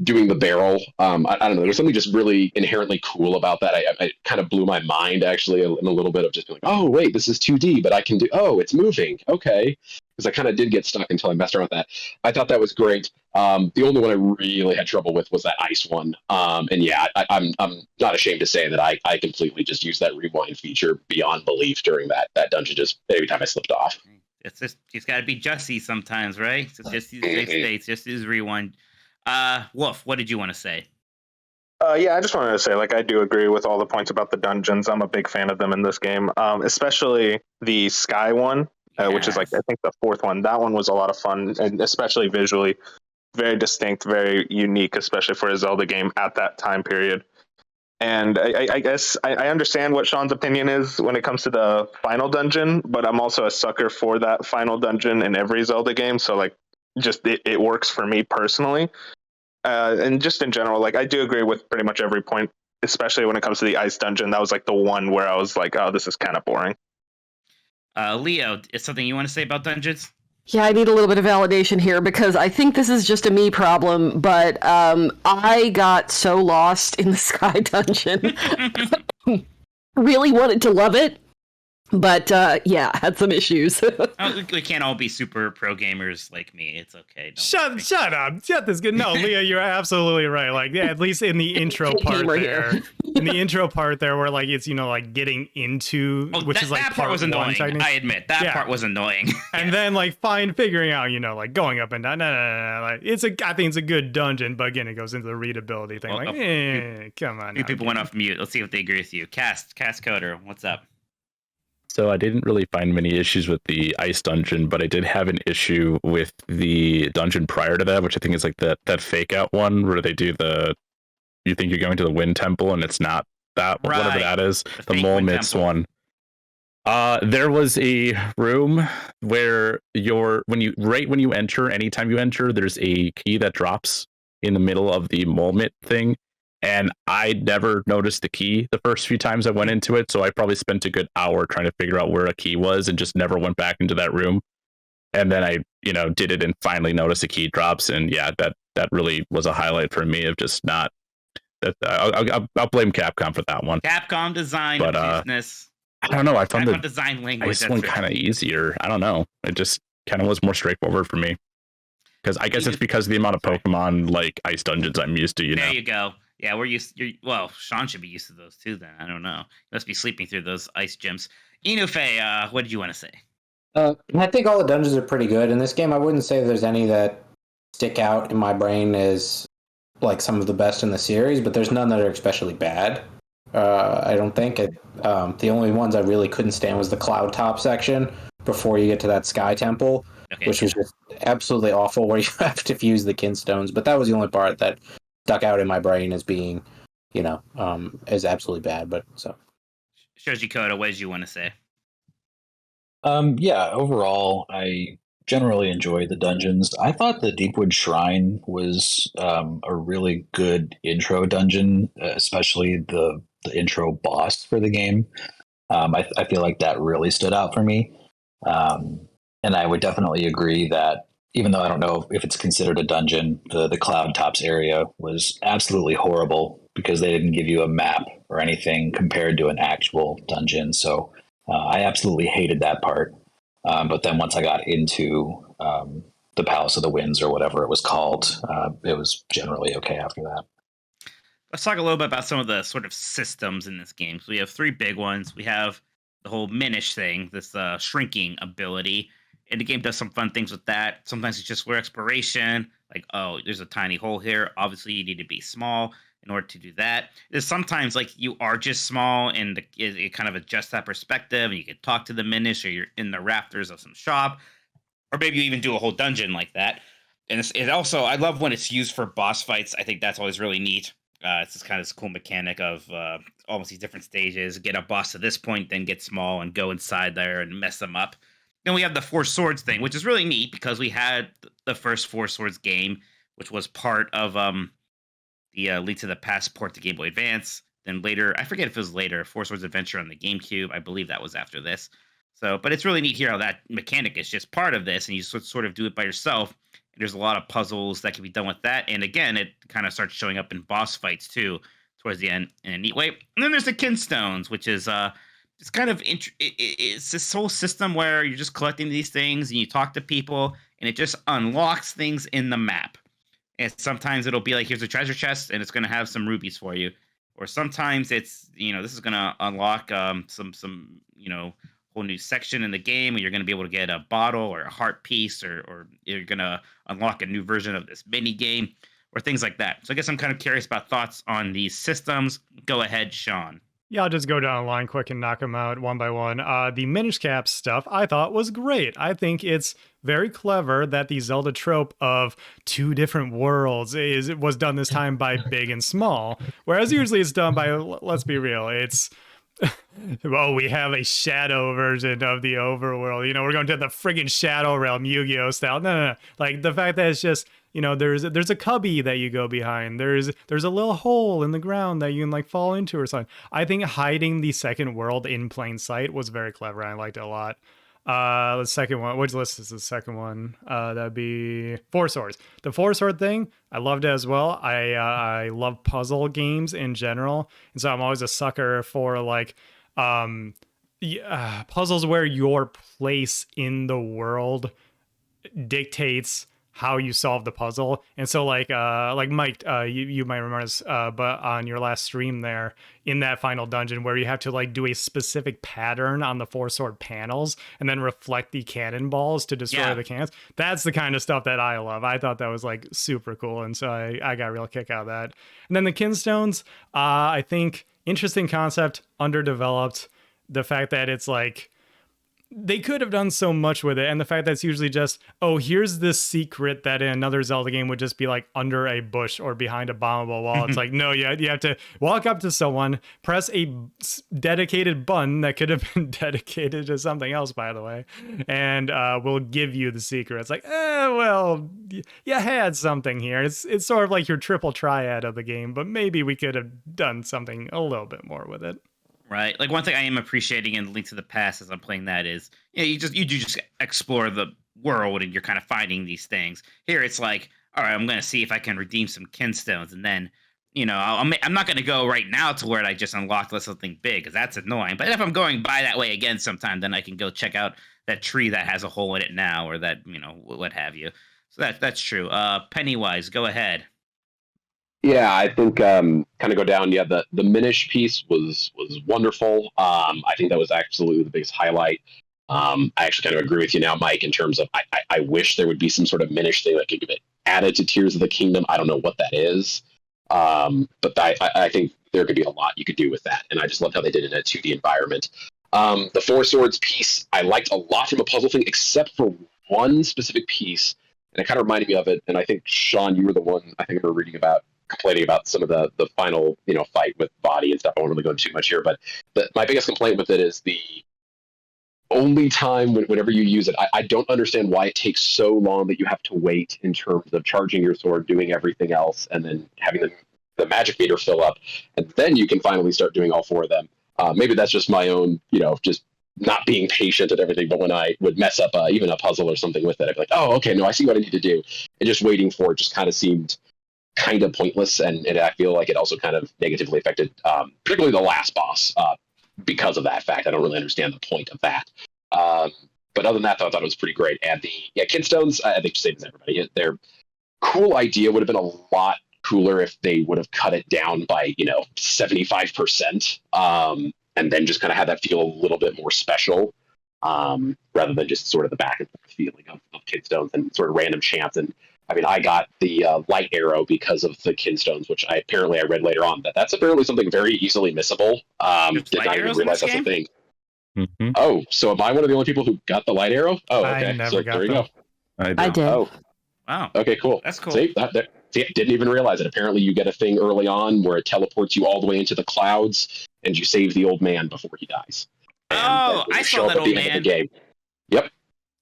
doing the barrel. I don't know. There's something just really inherently cool about that. I kind of blew my mind actually in a little bit of just being like, oh wait, this is 2D, but I can do. Oh, it's moving. Okay, because I kind of did get stuck until I messed around with that. I thought that was great. The only one I really had trouble with was that ice one. And yeah, I'm not ashamed to say that I completely just used that rewind feature beyond belief during that dungeon. Just every time I slipped off. It's just got to be Jussie sometimes, right? So just use safe states, just use rewind. Wolf, what did you want to say? Yeah, I just wanted to say, like, I do agree with all the points about the dungeons. I'm a big fan of them in this game, especially the Sky one, which is, like, I think the fourth one. That one was a lot of fun, and especially visually, very distinct, very unique, especially for a Zelda game at that time period. And I guess I understand what Sean's opinion is when it comes to the final dungeon, but I'm also a sucker for that final dungeon in every Zelda game, so, like, just it works for me personally. And just in general, like I do agree with pretty much every point, especially when it comes to the ice dungeon. That was like the one where I was like, oh, this is kind of boring. Leo, is something you want to say about dungeons? Yeah, I need a little bit of validation here because I think this is just a me problem, but I got so lost in the Sky Dungeon. Really wanted to love it, but yeah, had some issues. We can't all be super pro gamers like me. It's okay. Shut up. Shut this good. No, Leah, you're absolutely right. Like, yeah, at least in the intro part there. In the intro part there where like it's, like getting into which is like that part was annoying. I admit that part was annoying. And then like figuring out, like going up and down. No. Like I think it's a good dungeon, but again it goes into the readability thing. Come on. People went off mute. Let's see if they agree with you. Cast Coder, what's up? So I didn't really find many issues with the ice dungeon, but I did have an issue with the dungeon prior to that, which I think is like that fake out one where they do you think you're going to the wind temple and it's not that, right. Whatever that is, the mole mitts one. There was a room where when you enter, anytime you enter, there's a key that drops in the middle of the mole mitt thing. And I never noticed the key the first few times I went into it, so I probably spent a good hour trying to figure out where a key was and just never went back into that room. And then I, did it and finally noticed the key drops, and yeah, that really was a highlight for me of just not. I'll blame Capcom for that one. Capcom design, but business. I don't know. I found the design language ice one kind of easier. I don't know. It just kind of was more straightforward for me. Because I guess it's because of the amount of Pokemon like ice dungeons I'm used to. There you go. Yeah, well, Sean should be used to those too then. I don't know. He must be sleeping through those ice gyms. Inufe, what did you want to say? I think all the dungeons are pretty good. In this game, I wouldn't say there's any that stick out in my brain as like some of the best in the series, but there's none that are especially bad. I don't think. The only ones I really couldn't stand was the Cloud Top section before you get to that Sky Temple, which was just absolutely awful where you have to fuse the Kinstones. But that was the only part that stuck out in my brain as being, as absolutely bad. But so, Shoji Koda, what did you want to say? Yeah, overall, I generally enjoy the dungeons. I thought the Deepwood Shrine was a really good intro dungeon, especially the intro boss for the game. I feel like that really stood out for me. And I would definitely agree that even though I don't know if it's considered a dungeon, the Cloud Tops area was absolutely horrible because they didn't give you a map or anything compared to an actual dungeon. So I absolutely hated that part. But then once I got into the Palace of the Winds or whatever it was called, it was generally okay after that. Let's talk a little bit about some of the sort of systems in this game. So we have three big ones. We have the whole Minish thing, this shrinking ability. And the game does some fun things with that. Sometimes it's just for exploration, like, oh, there's a tiny hole here. Obviously, you need to be small in order to do that. There's sometimes like you are just small and it kind of adjusts that perspective and you can talk to the Minish or you're in the rafters of some shop. Or maybe you even do a whole dungeon like that. And it also, I love when it's used for boss fights. I think that's always really neat. It's this kind of cool mechanic of almost these different stages. Get a boss to this point, then get small and go inside there and mess them up. Then we have the Four Swords thing, which is really neat because we had the first Four Swords game, which was part of the Link to the Past port to Game Boy Advance. Then later, I forget if it was later, Four Swords Adventure on the GameCube. I believe that was after this. So, but it's really neat here how that mechanic is just part of this, and you sort of do it by yourself. And there's a lot of puzzles that can be done with that. And again, it kind of starts showing up in boss fights too, towards the end in a neat way. And then there's the Kinstones, which is it's kind of it's this whole system where you're just collecting these things and you talk to people, and it just unlocks things in the map. And sometimes it'll be like, here's a treasure chest, and it's going to have some rubies for you. Or sometimes it's, this is going to unlock some whole new section in the game, where you're going to be able to get a bottle or a heart piece, or you're going to unlock a new version of this mini game, or things like that. So I guess I'm kind of curious about thoughts on these systems. Go ahead, Sean. Yeah, I'll just go down the line quick and knock them out one by one. The Minish Cap stuff I thought was great. I think it's very clever that the Zelda trope of two different worlds was done this time by big and small, whereas usually it's done by, let's be real, it's Oh, we have a shadow version of the overworld. We're going to the friggin' shadow realm, Yu-Gi-Oh style. No. Like the fact that it's just, there's a cubby that you go behind. There's a little hole in the ground that you can like fall into or something. I think hiding the second world in plain sight was very clever. I liked it a lot. The second one, which list is the second one? That'd be Four Swords. The Four Sword thing, I loved it as well. I love puzzle games in general, and so I'm always a sucker for like puzzles where your place in the world dictates how you solve the puzzle. And so like Mike, you might remember this, but on your last stream there, in that final dungeon where you have to like do a specific pattern on the four sword panels and then reflect the cannonballs to destroy the cannons. That's the kind of stuff that I love. I thought that was like super cool, and so I got a real kick out of that. And then the Kinstones, I think interesting concept, underdeveloped. The fact that it's like they could have done so much with it, and the fact that it's usually just, oh, here's this secret that in another Zelda game would just be like under a bush or behind a bombable wall. It's like, no, you have to walk up to someone, press a dedicated button that could have been dedicated to something else, by the way, and we'll give you the secret. It's like, well, you had something here. It's sort of like your triple triad of the game, but maybe we could have done something a little bit more with it. Right. Like one thing I am appreciating in Link to the Past as I'm playing that is, you do just explore the world and you're kind of finding these things. Here it's like, all right, I'm going to see if I can redeem some Kinstones, and then, I'm not going to go right now to where I just unlocked something big because that's annoying. But if I'm going by that way again sometime, then I can go check out that tree that has a hole in it now, or that, what have you. So that's true. Pennywise, go ahead. Yeah, I think kind of go down. Yeah, the Minish piece was wonderful. I think that was absolutely the biggest highlight. I actually kind of agree with you now, Mike, in terms of I wish there would be some sort of Minish thing that could get added to Tears of the Kingdom. I don't know what that is, but I think there could be a lot you could do with that, and I just loved how they did it in a 2D environment. The Four Swords piece I liked a lot from a puzzle thing, except for one specific piece, and it kind of reminded me of it. And I think Sean, you were the one I think we were reading about, complaining about some of the final fight with body and stuff. I won't really go into too much here, but my biggest complaint with it is the only time whenever you use it, I don't understand why it takes so long that you have to wait in terms of charging your sword, doing everything else, and then having the magic meter fill up, and then you can finally start doing all four of them. Maybe that's just my own, just not being patient and everything, but when I would mess up even a puzzle or something with it, I'd be like, oh, okay, no, I see what I need to do. And just waiting for it just kind of seemed kind of pointless, and I feel like it also kind of negatively affected particularly the last boss because of that fact. I don't really understand the point of that, but other than that, I thought it was pretty great. And the Kinstones, I think, same as everybody, their cool idea would have been a lot cooler if they would have cut it down by 75%, and then just kind of had that feel a little bit more special, rather than just sort of the back and forth feeling of Kinstones and sort of random chance. And I mean, I got the light arrow because of the Kinstones, which I read later on that's apparently something very easily missable. Did not even realize that's a thing. Mm-hmm. Oh, so am I one of the only people who got the light arrow? Oh, okay. I never so got there you them. go. I did. Oh, Wow. okay, cool. That's cool. See, didn't even realize it. Apparently, you get a thing early on where it teleports you all the way into the clouds, and you save the old man before he dies. And I saw that old man. Game. Yep.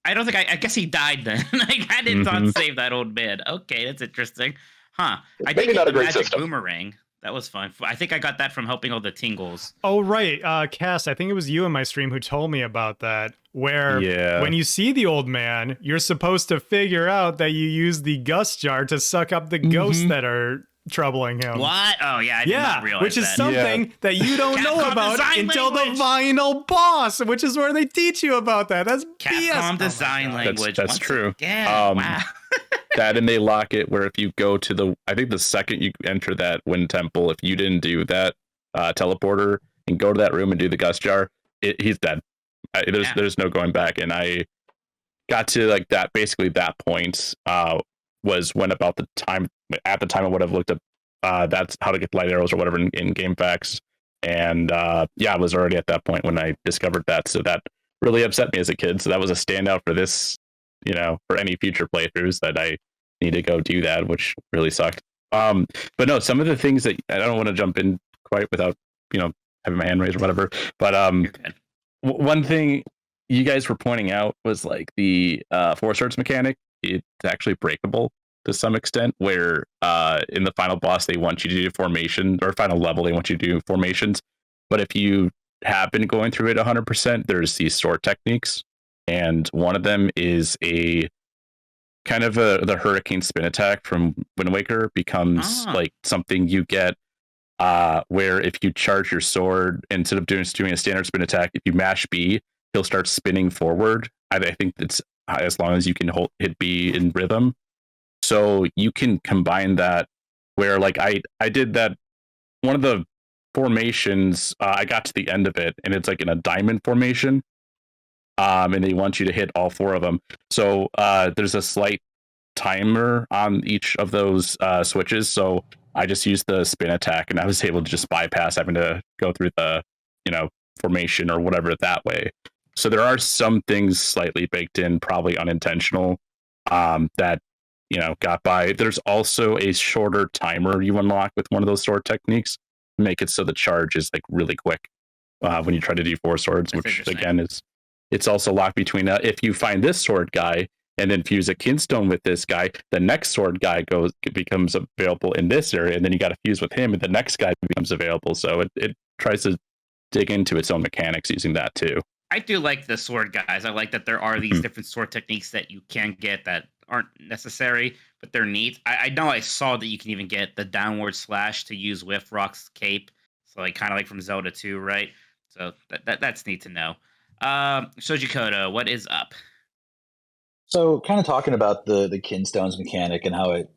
I don't think I guess he died then. I didn't thought save that old man. Okay, that's interesting. Huh. I Maybe did not get a the great magic system. boomerang. That was fun. I think I got that from helping all the tingles. Oh, right. Cass, I think it was you in my stream who told me about that, where when you see the old man, you're supposed to figure out that you use the gust jar to suck up the ghosts that are troubling him. What? Oh, yeah, I did not realize which is that. something that you don't know Capcom about design until language. the final boss, which is where they teach you about that. That's Capcom BS. design language. That's once true. again. Wow. That, and they lock it where if you go to I think the second you enter that Wind Temple, if you didn't do that teleporter and go to that room and do the gust jar, he's dead. There's no going back. And I got to like that, basically that point was when about the time, at the time I would have looked up that's how to get light arrows or whatever in game facts. And I was already at that point when I discovered that. So that really upset me as a kid. So that was a standout for this, for any future playthroughs, that I need to go do that, which really sucked. But no, some of the things that I don't want to jump in quite without, having my hand raised or whatever. But You're good. one thing you guys were pointing out was like the Four Swords mechanic. It's actually breakable to some extent, where in the final boss they want you to do formation, or final level they want you to do formations. But if you have been going through it 100%, there's these sword techniques, and one of them is a kind of the hurricane spin attack from Wind Waker becomes like something you get where if you charge your sword, instead of doing a standard spin attack, if you mash B, he'll start spinning forward. I think it's as long as you can hit B in rhythm. So you can combine that where like I did that one of the formations, I got to the end of it and it's like in a diamond formation. And they want you to hit all four of them. So there's a slight timer on each of those switches. So I just used the spin attack and I was able to just bypass having to go through the, formation or whatever that way. So there are some things slightly baked in, probably unintentional, that, got by. There's also a shorter timer you unlock with one of those sword techniques to make it so the charge is like really quick when you try to do four swords, That's which again it's also locked between if you find this sword guy and then fuse a Kinstone with this guy, the next sword guy becomes available in this area, and then you got to fuse with him, and the next guy becomes available. So it tries to dig into its own mechanics using that too. I do like the sword guys. I like that there are these different sword techniques that you can get that aren't necessary, but they're neat. I know I saw that you can even get the downward slash to use with Rock's cape. So like kind of like from Zelda 2, right? So that's neat to know. Shoji Kodo, what is up? So kind of talking about the Kinstones mechanic and how it,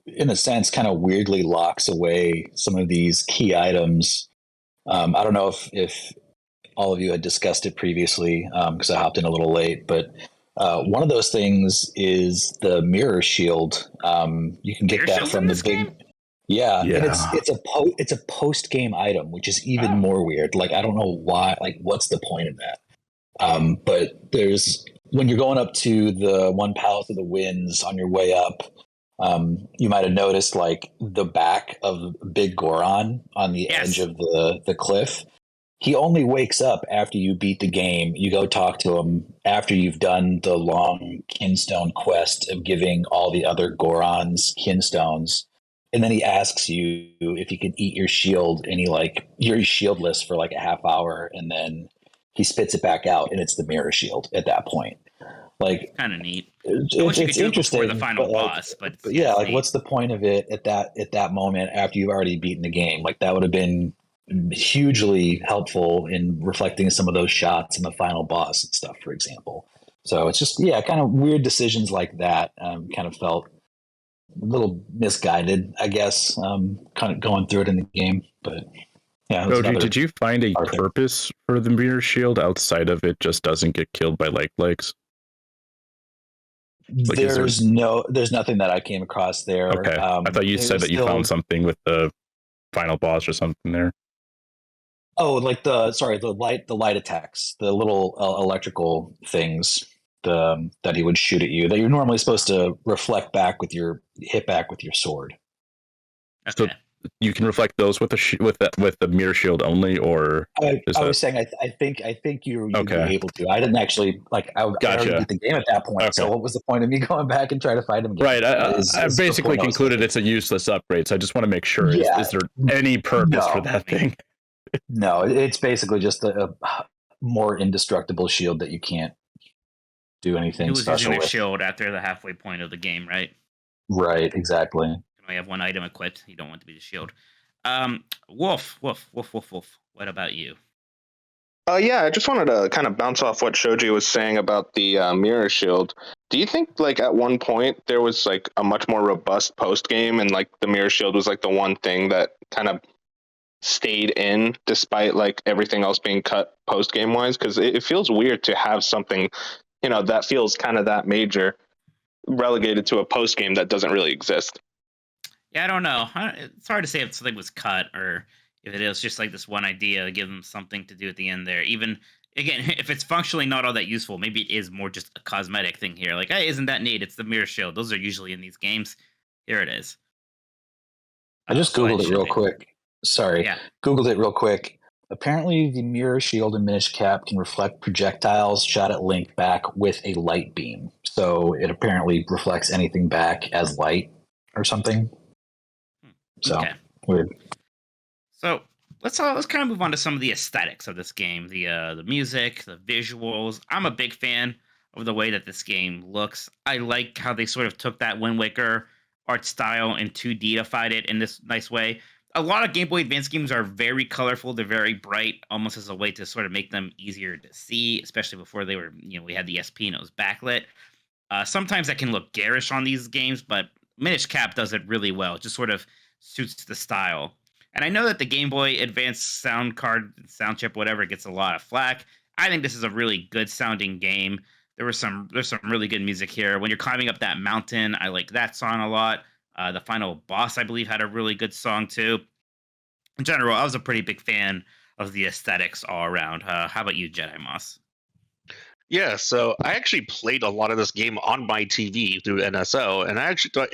in a sense, kind of weirdly locks away some of these key items. I don't know if all of you had discussed it previously because I hopped in a little late, but one of those things is the mirror shield. You can get that from the big. Yeah, and it's a post game item, which is even more weird. Like I don't know why. Like, what's the point of that? But there's when you're going up to the one Palace of the Winds on your way up, you might have noticed like the back of Big Goron on the edge of the cliff. He only wakes up after you beat the game. You go talk to him after you've done the long Kinstone quest of giving all the other Gorons Kinstones. And then he asks you if you can eat your shield, and you're shieldless for like a half hour, and then he spits it back out, and it's the mirror shield at that point. Like, kind of neat. It's interesting before the final boss, but yeah, like what's the point of it at that moment after you've already beaten the game? Like that would have been hugely helpful in reflecting some of those shots in the final boss and stuff, for example. So it's just kind of weird decisions like that. Kind of felt a little misguided, I guess. Kind of going through it in the game, but yeah. Did you find a purpose for the mirror shield outside of it just doesn't get killed by legs? Like, there's nothing that I came across there. Okay, I thought you said that you found something with the final boss or something there. Oh, like the light attacks, the little electrical things that he would shoot at you that you're normally supposed to reflect back hit back with your sword. Okay. So you can reflect those with the mirror shield only, or I was saying I think you'd be able to. I didn't actually I already beat the game at that point. Okay. So what was the point of me going back and trying to fight him again? Right. I basically concluded it's a useless upgrade. So I just want to make sure is there any purpose for that thing? No, it's basically just a more indestructible shield that you can't do anything special with. A shield after the halfway point of the game, right? Right, exactly. You can only have one item equipped. You don't want to be the shield. Wolf. What about you? Yeah, I just wanted to kind of bounce off what Shoji was saying about the mirror shield. Do you think like at one point there was like a much more robust post game, and like the mirror shield was like the one thing that kind of stayed in despite like everything else being cut post game wise? Because it feels weird to have something that feels kind of that major relegated to a post game that doesn't really exist. Yeah, I don't know. It's hard to say if something was cut or if it is just like this one idea to give them something to do at the end there. Even again, if it's functionally not all that useful, maybe it is more just a cosmetic thing here. Like, hey, isn't that neat? It's the mirror shield. Those are usually in these games. Here it is. I just Googled it real quick. Sorry. Yeah. Googled it real quick. apparently the mirror shield in Minish Cap can reflect projectiles shot at Link back with a light beam. So it apparently reflects anything back as light or something. So Okay. weird. So let's kind of move on to some of the aesthetics of this game, the music, the visuals. I'm a big fan of the way that this game looks. I like how they sort of took that Wind Waker art style and 2D-ified it in this nice way. A lot of Game Boy Advance games are very colorful. They're very bright, almost as a way to sort of make them easier to see, especially before they were, we had the SP and it was backlit. Sometimes that can look garish on these games, but Minish Cap does it really well. It just sort of suits the style. And I know that the Game Boy Advance sound card, sound chip, whatever, gets a lot of flack. I think this is a really good sounding game. There's some really good music here. When you're climbing up that mountain, I like that song a lot. The final boss, I believe, had a really good song too. In general, I was a pretty big fan of the aesthetics all around. How about you, Jedi Moss? Yeah, so I actually played a lot of this game on my TV through NSO, and I actually thought,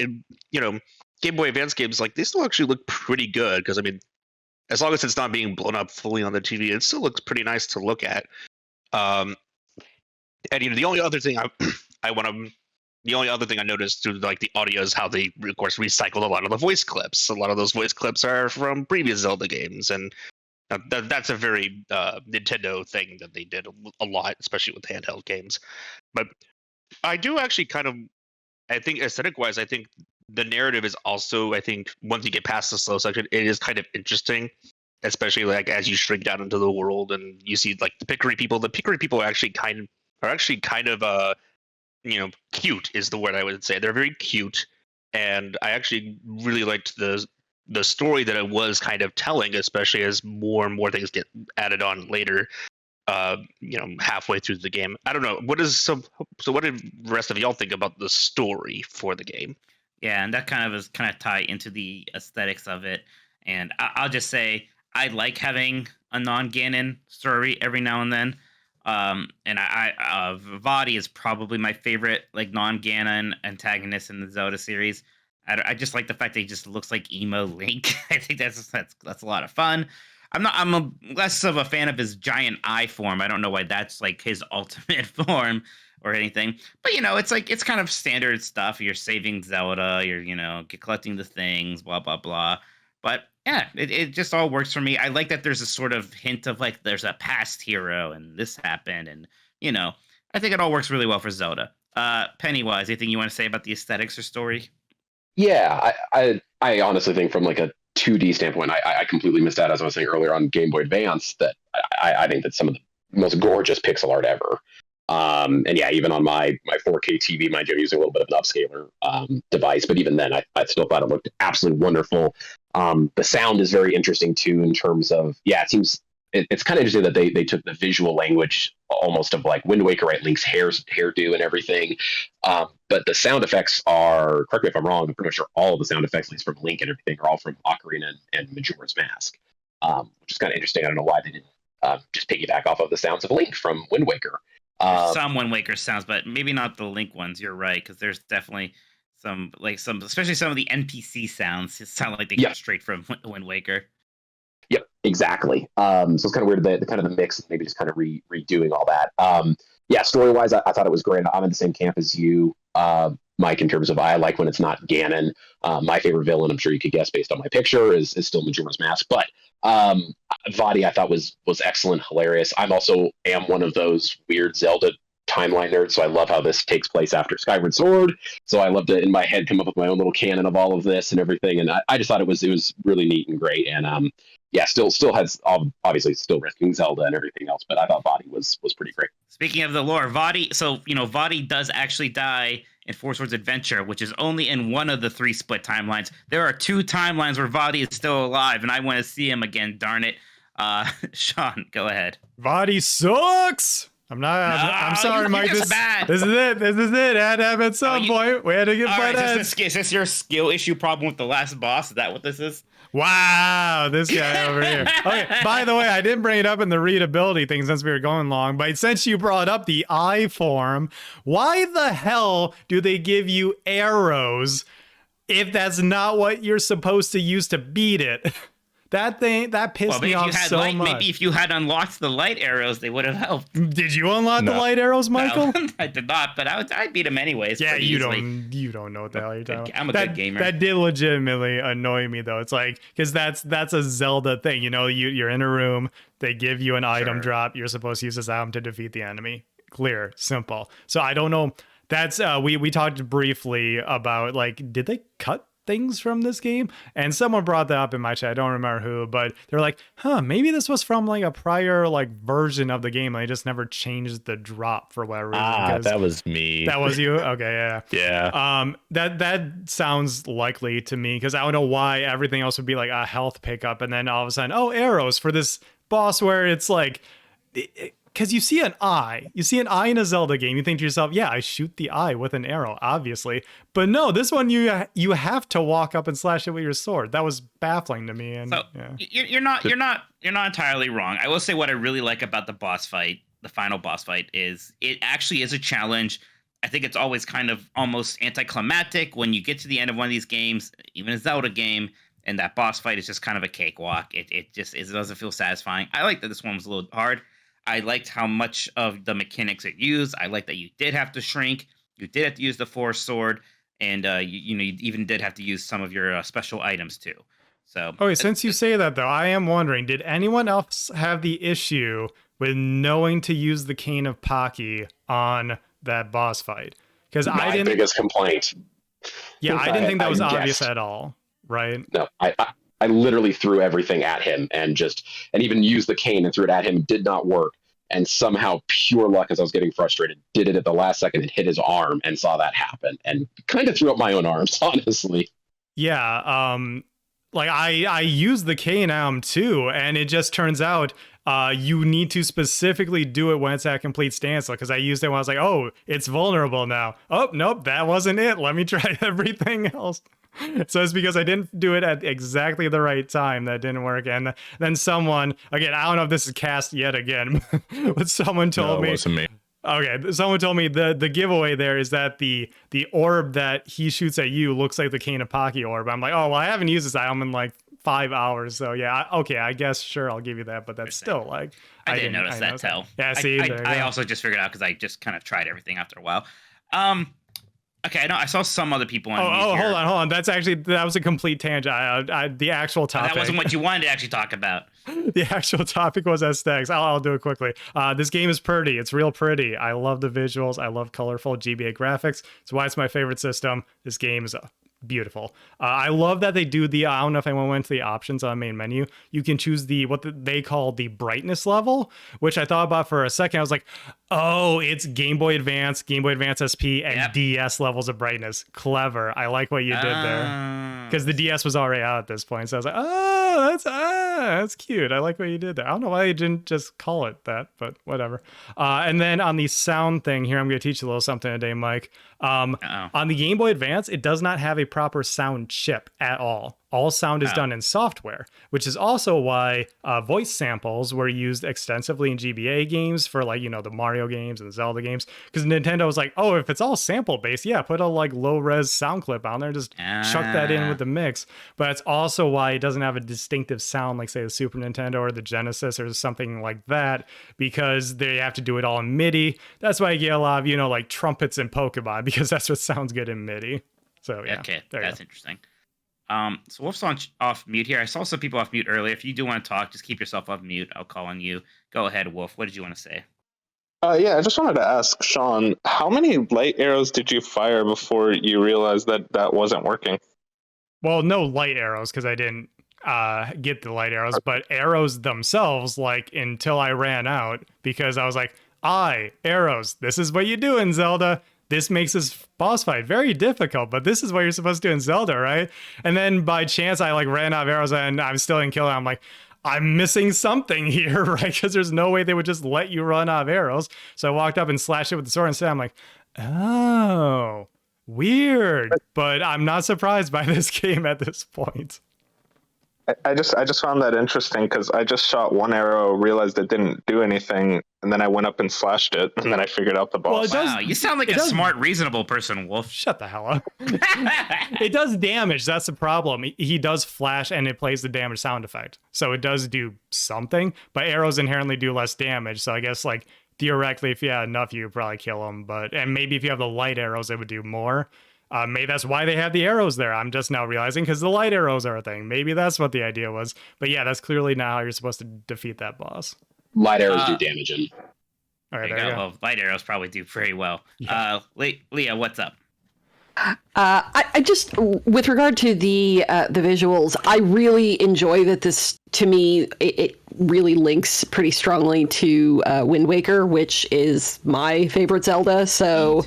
Game Boy Advance games, like, they still actually look pretty good, because, I mean, as long as it's not being blown up fully on the TV, it still looks pretty nice to look at. And, the only other thing the only other thing I noticed through, like, the audio is how they, of course, recycled a lot of the voice clips. A lot of those voice clips are from previous Zelda games, and that's a very Nintendo thing that they did a lot, especially with handheld games. But I do actually I think aesthetic-wise, I think the narrative is also, I think, once you get past the slow section, it is kind of interesting, especially like as you shrink down into the world and you see like the Pickery people. The Pickery people are actually kind of cute is the word I would say. They're very cute, and I actually really liked the story that it was kind of telling, especially as more and more things get added on later. Halfway through the game. I don't know. What did the rest of y'all think about the story for the game? Yeah, and that kind of tie into the aesthetics of it. And I'll just say I like having a non-Ganon story every now and then. And Vadi is probably my favorite like non-Ganon antagonist in the Zelda series. I just like the fact that he just looks like emo Link. I think that's a lot of fun. I'm less of a fan of his giant eye form. I don't know why that's like his ultimate form or anything. But it's kind of standard stuff. You're saving Zelda, you're collecting the things, blah blah blah. But yeah, it just all works for me. I like that there's a sort of hint of like there's a past hero and this happened, and I think it all works really well for Zelda. Pennywise, anything you want to say about the aesthetics or story? Yeah, I honestly think from like a 2D standpoint, I completely missed out, as I was saying earlier on Game Boy Advance, that I think that some of the most gorgeous pixel art ever. And yeah, even on my 4K TV, mind you, I'm using a little bit of an upscaler device, but even then, I still thought it looked absolutely wonderful. The sound is very interesting too, in terms of, yeah, it seems it's kind of interesting that they took the visual language almost of like Wind Waker, right? Link's hairdo and everything. But the sound effects are, correct me if I'm wrong, I'm pretty sure all of the sound effects, at least from Link and everything, are all from Ocarina and Majora's Mask, which is kind of interesting. I don't know why they didn't just piggyback off of the sounds of Link from Wind Waker. Some Wind Waker sounds, but maybe not the Link ones. You're right, because there's definitely some, especially some of the NPC sounds. It sound like they come straight from Wind Waker. Yep, exactly. So it's kind of weird the kind of the mix, maybe just kind of redoing all that. Yeah, story wise, I thought it was great. I'm in the same camp as you, Mike, in terms of I like when it's not Ganon. My favorite villain, I'm sure you could guess based on my picture, is still Majora's Mask. But Vadi, I thought was excellent, hilarious. I'm also am one of those weird Zelda timeline nerds, so I love how this takes place after Skyward Sword. So I love to, in my head, come up with my own little canon of all of this and everything. And I just thought it was really neat and great. And yeah, still has obviously still risking Zelda and everything else, but I thought Vadi was pretty great. Speaking of the lore, Vadi, so Vadi does actually die in Four Swords Adventure, which is only in one of the 3 split timelines. There are 2 timelines where Vadi is still alive, and I want to see him again. Darn it, Sean, go ahead. Vadi sucks. I'm sorry, Mike. This is it. It had to happen at some point. We had to get butt heads. Is this your skill issue problem with the last boss? Is that what this is? Wow, this guy over here. Okay, by the way, I didn't bring it up in the readability thing since we were going long, but since you brought up the eye form, why the hell do they give you arrows if that's not what you're supposed to use to beat it? That pissed me off so much. Maybe if you had unlocked the light arrows, they would have helped. Did you unlock the light arrows, Michael? No, I did not, but I beat him anyways. Yeah, you easily. don't know what the hell you're talking about. I'm a good gamer. That did legitimately annoy me though. It's like, because that's a Zelda thing. You know, you're in a room, they give you an item drop, you're supposed to use this item to defeat the enemy. Clear, simple. So I don't know. That's we talked briefly about, like, did they cut things from this game? And someone brought that up in my chat. I don't remember who, but they're like, maybe this was from like a prior like version of the game. They just never changed the drop for whatever reason. That was me. That was you? Okay, yeah. Yeah. That sounds likely to me, because I don't know why everything else would be like a health pickup, and then all of a sudden, arrows for this boss, where it's like, because you see an eye in a Zelda game, you think to yourself, yeah, I shoot the eye with an arrow, obviously. But no, this one you have to walk up and slash it with your sword. That was baffling to me. And so you're not entirely wrong. I will say what I really like about the boss fight, the final boss fight, is it actually is a challenge. I think it's always kind of almost anticlimactic when you get to the end of one of these games, even a Zelda game, and that boss fight is just kind of a cakewalk. It doesn't feel satisfying. I like that this one was a little hard. I liked how much of the mechanics it used. I like that you did have to shrink. You did have to use the Force Sword, and you even did have to use some of your special items too. So, okay, since you say that though, I am wondering, did anyone else have the issue with knowing to use the Cane of Pocky on that boss fight? Because I didn't. My biggest complaint. Yeah, I didn't think that was obvious at all. Right? No, I literally threw everything at him and even used the cane and threw it at him. Did not work. And somehow, pure luck, as I was getting frustrated, did it at the last second and hit his arm, and saw that happen, and kind of threw up my own arms, honestly. Yeah. Like I used the cane too, and it just turns out you need to specifically do it when it's at complete standstill, because I used it when I was like, oh, it's vulnerable now. Oh, nope, that wasn't it. Let me try everything else. So it's because I didn't do it at exactly the right time that didn't work. And then someone, again, I don't know if this is cast yet again, but someone told me. It wasn't me. Okay, someone told me the giveaway there is that the orb that he shoots at you looks like the Cane of Pocky orb. I'm like, oh, well, I haven't used this item in like 5 hours. So yeah, okay, I guess, sure, I'll give you that. But that's still like... I didn't notice that, tell. Yeah, see, I also just figured out because I just kind of tried everything after a while. Okay, I know I saw some other people on. Hold on. That was a complete tangent. The actual topic. That wasn't what you wanted to actually talk about. The actual topic was aesthetics. I'll do it quickly. This game is pretty. It's real pretty. I love the visuals. I love colorful GBA graphics. It's why it's my favorite system. This game is beautiful. I love that they do I don't know if anyone went to the options on the main menu. You can choose what they call the brightness level, which I thought about for a second. I was like, oh, it's Game Boy Advance, Game Boy Advance SP, and DS levels of brightness. Clever. I like what you did there. Because the DS was already out at this point. So I was like, oh, that's cute. I like what you did there. I don't know why you didn't just call it that, but whatever. And then on the sound thing here, I'm going to teach you a little something today, Mike. On the Game Boy Advance, it does not have a proper sound chip at all. All sound is done in software, which is also why voice samples were used extensively in GBA games for, like, the Mario games and Zelda games. Because Nintendo was like, oh, if it's all sample based, yeah, put a like low res sound clip on there, just chuck that in with the mix. But it's also why it doesn't have a distinctive sound like, say, the Super Nintendo or the Genesis or something like that, because they have to do it all in MIDI. That's why you get a lot of like trumpets in Pokemon, because that's what sounds good in MIDI. So yeah, okay, that's interesting. So Wolf's off mute here. I saw some people off mute earlier. If you do want to talk, just keep yourself off mute. I'll call on you. Go ahead, Wolf. What did you want to say? Yeah, I just wanted to ask Sean, how many light arrows did you fire before you realized that wasn't working? Well, no light arrows, because I didn't get the light arrows, but arrows themselves, like, until I ran out, because I was like, arrows, this is what you do in Zelda. This makes this boss fight very difficult, but this is what you're supposed to do in Zelda, right? And then by chance, I like ran out of arrows and I'm still in kill. I'm like, I'm missing something here, right? Because there's no way they would just let you run out of arrows. So I walked up and slashed it with the sword instead. I'm like, oh, weird. But I'm not surprised by this game at this point. I just found that interesting because I just shot one arrow, realized it didn't do anything, and then I went up and slashed it, and then I figured out the boss. Well, it does- Wow, you sound like it a does- smart, reasonable person, Wolf. Shut the hell up. It does damage. That's the problem. He does flash and it plays the damage sound effect. So it does do something, but arrows inherently do less damage. So I guess like theoretically, if you had enough, you would probably kill him. And maybe if you have the light arrows, it would do more. Maybe that's why they have the arrows there. I'm just now realizing because the light arrows are a thing. Maybe that's what the idea was. But yeah, that's clearly not how you're supposed to defeat that boss. Light arrows do damage him. All right, There you go. Well, light arrows probably do very well. Yeah. Leah, what's up? I just, with regard to the visuals, I really enjoy that this, to me, it really links pretty strongly to Wind Waker, which is my favorite Zelda. So,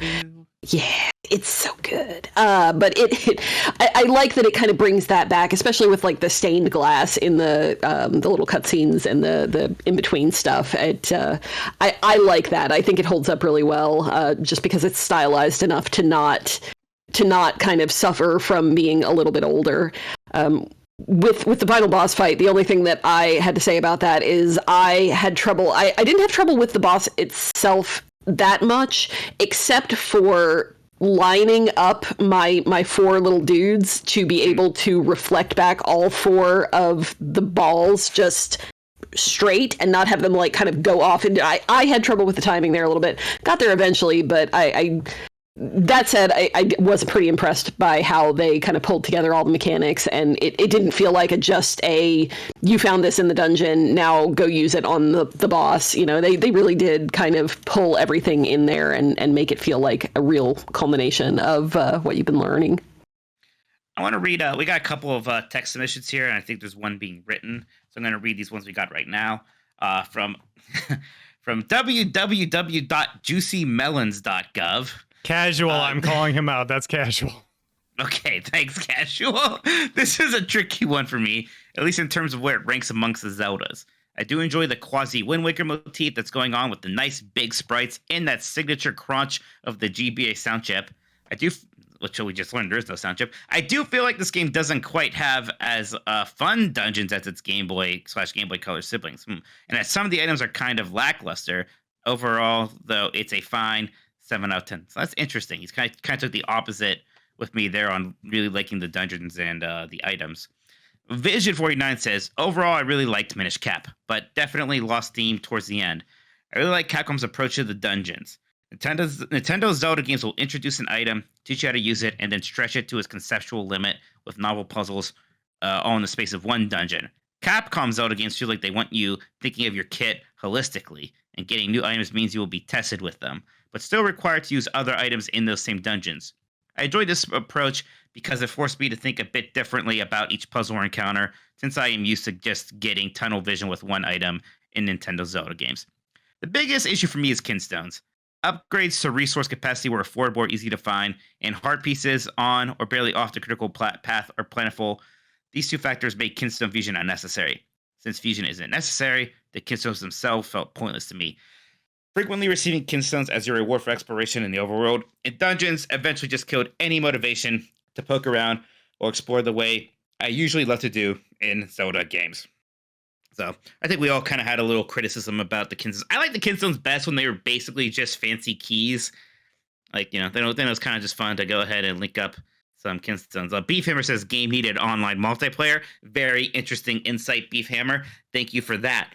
yeah, it's so good. But I like that it kind of brings that back, especially with like the stained glass in the little cutscenes and the in between stuff. I like that. I think it holds up really well, just because it's stylized enough to not kind of suffer from being a little bit older. With the final boss fight, the only thing that I had to say about that is I had trouble. I didn't have trouble with the boss itself that much, except for lining up my four little dudes to be able to reflect back all four of the balls just straight and not have them like kind of go off. And I had trouble with the timing there a little bit. Got there eventually, but that said, I was pretty impressed by how they kind of pulled together all the mechanics, and it didn't feel like you found this in the dungeon, now go use it on the boss. You know, they really did kind of pull everything in there and make it feel like a real culmination of what you've been learning. I want to read, we got a couple of text submissions here, and I think there's one being written. So I'm going to read these ones we got right now from www.juicymelons.gov. Casual, I'm calling him out. That's casual. Okay, thanks, Casual. This is a tricky one for me, at least in terms of where it ranks amongst the Zeldas. I do enjoy the quasi-Wind Waker motif that's going on with the nice big sprites and that signature crunch of the GBA sound chip. Which we just learned there is no sound chip. I do feel like this game doesn't quite have as fun dungeons as its Game Boy Color siblings. And that some of the items are kind of lackluster. Overall, though, it's a fine 7 out of 10. So that's interesting. He's kind of took the opposite with me there on really liking the dungeons and the items. Vision 49 says, overall, I really liked Minish Cap, but definitely lost steam towards the end. I really like Capcom's approach to the dungeons. Nintendo's Zelda games will introduce an item, teach you how to use it, and then stretch it to its conceptual limit with novel puzzles all in the space of one dungeon. Capcom Zelda games feel like they want you thinking of your kit holistically, and getting new items means you will be tested with them, but still required to use other items in those same dungeons. I enjoyed this approach because it forced me to think a bit differently about each puzzle or encounter, since I am used to just getting tunnel vision with one item in Nintendo Zelda games. The biggest issue for me is Kinstones. Upgrades to resource capacity were affordable or easy to find, and heart pieces on or barely off the critical path are plentiful. These two factors make Kinstone fusion unnecessary. Since fusion isn't necessary, the Kinstones themselves felt pointless to me. Frequently receiving Kinstones as your reward for exploration in the overworld in dungeons eventually just killed any motivation to poke around or explore the way I usually love to do in Zelda games. So I think we all kind of had a little criticism about the Kinstones. I like the Kinstones best when they were basically just fancy keys. Like, then it was kind of just fun to go ahead and link up some Kinstones. Beefhammer says game needed online multiplayer. Very interesting insight, Beefhammer. Thank you for that.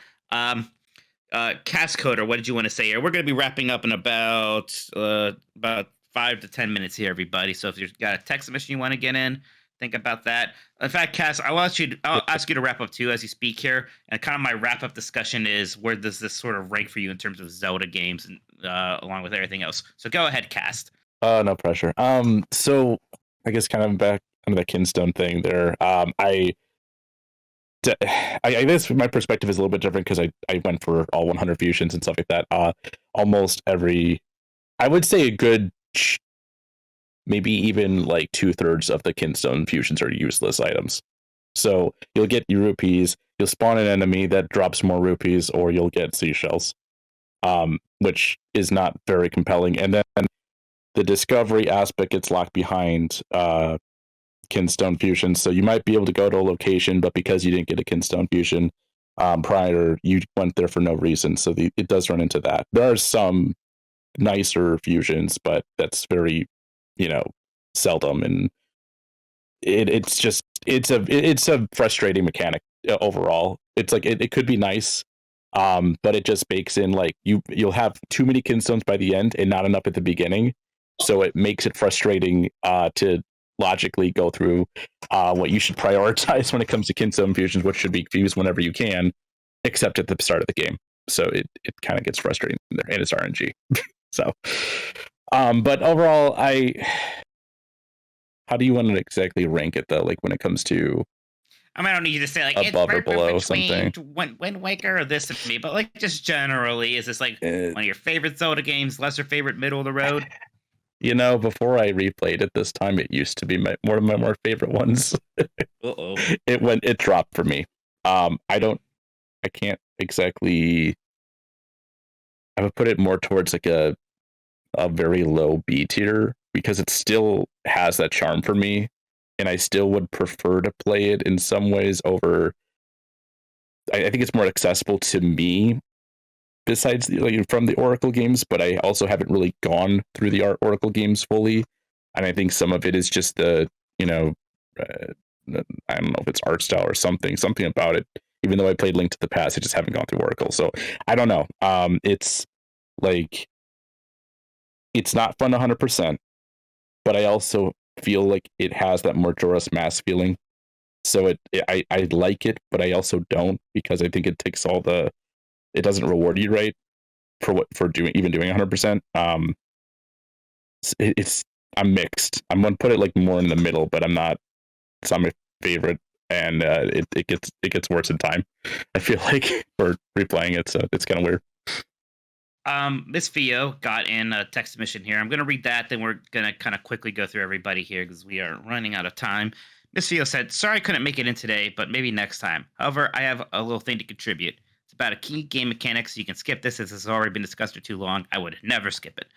Cascoder, what did you want to say here? We're going to be wrapping up in about 5 to 10 minutes here, everybody. So if you've got a text submission you want to get in, think about that. In fact, Cass, I'll ask you to wrap up too as you speak here. And kind of my wrap up discussion is, where does this sort of rank for you in terms of Zelda games and along with everything else? So go ahead, Cass. No pressure. So I guess kind of back on the Kinstone thing there. I guess my perspective is a little bit different because I went for all 100 fusions and stuff like that. Almost every, I would say a good, maybe even like 2/3 of the Kinstone fusions are useless items. So you'll get your rupees, you'll spawn an enemy that drops more rupees, or you'll get seashells, which is not very compelling. And then the discovery aspect gets locked behind Kinstone fusion. So you might be able to go to a location, but because you didn't get a Kinstone fusion prior, you went there for no reason. So it does run into that. There are some nicer fusions, but that's very, seldom, and it's a frustrating mechanic overall. It's like it could be nice, but it just bakes in like you'll have too many Kinstones by the end and not enough at the beginning, so it makes it frustrating to logically go through what you should prioritize when it comes to Kinstone fusions, which should be fused whenever you can, except at the start of the game. So it kind of gets frustrating there, and it's RNG. So, but overall, how do you want to exactly rank it though? Like when it comes to, I mean, I don't need you to say like above it's or right below between something. Wind Waker or this and me, but like just generally, is this like one of your favorite Zelda games, lesser favorite, middle of the road? Before I replayed it this time, it used to be one of my more favorite ones. Uh-oh. It dropped for me. I can't exactly. I would put it more towards like a very low B tier because it still has that charm for me, and I still would prefer to play it in some ways over. I think it's more accessible to me besides from the Oracle games, but I also haven't really gone through the Oracle games fully, and I think some of it is just the I don't know if it's art style or something about it. Even though I played Link to the Past, I just haven't gone through Oracle, so I don't know. It's like it's not fun 100%, but I also feel like it has that Majora's Mask feeling. So I like it, but I also don't because I think it takes it doesn't reward you right for doing 100%. I'm mixed. I'm gonna put it like more in the middle, but I'm not. It's not my favorite, and it gets worse in time. I feel like for replaying it, so it's kind of weird. Miss Fio got in a text submission here. I'm going to read that, then we're going to kind of quickly go through everybody here because we are running out of time. Miss Fio said, sorry I couldn't make it in today, but maybe next time. However, I have a little thing to contribute. It's about a key game mechanic, so you can skip this as it's already been discussed for too long. I would never skip it.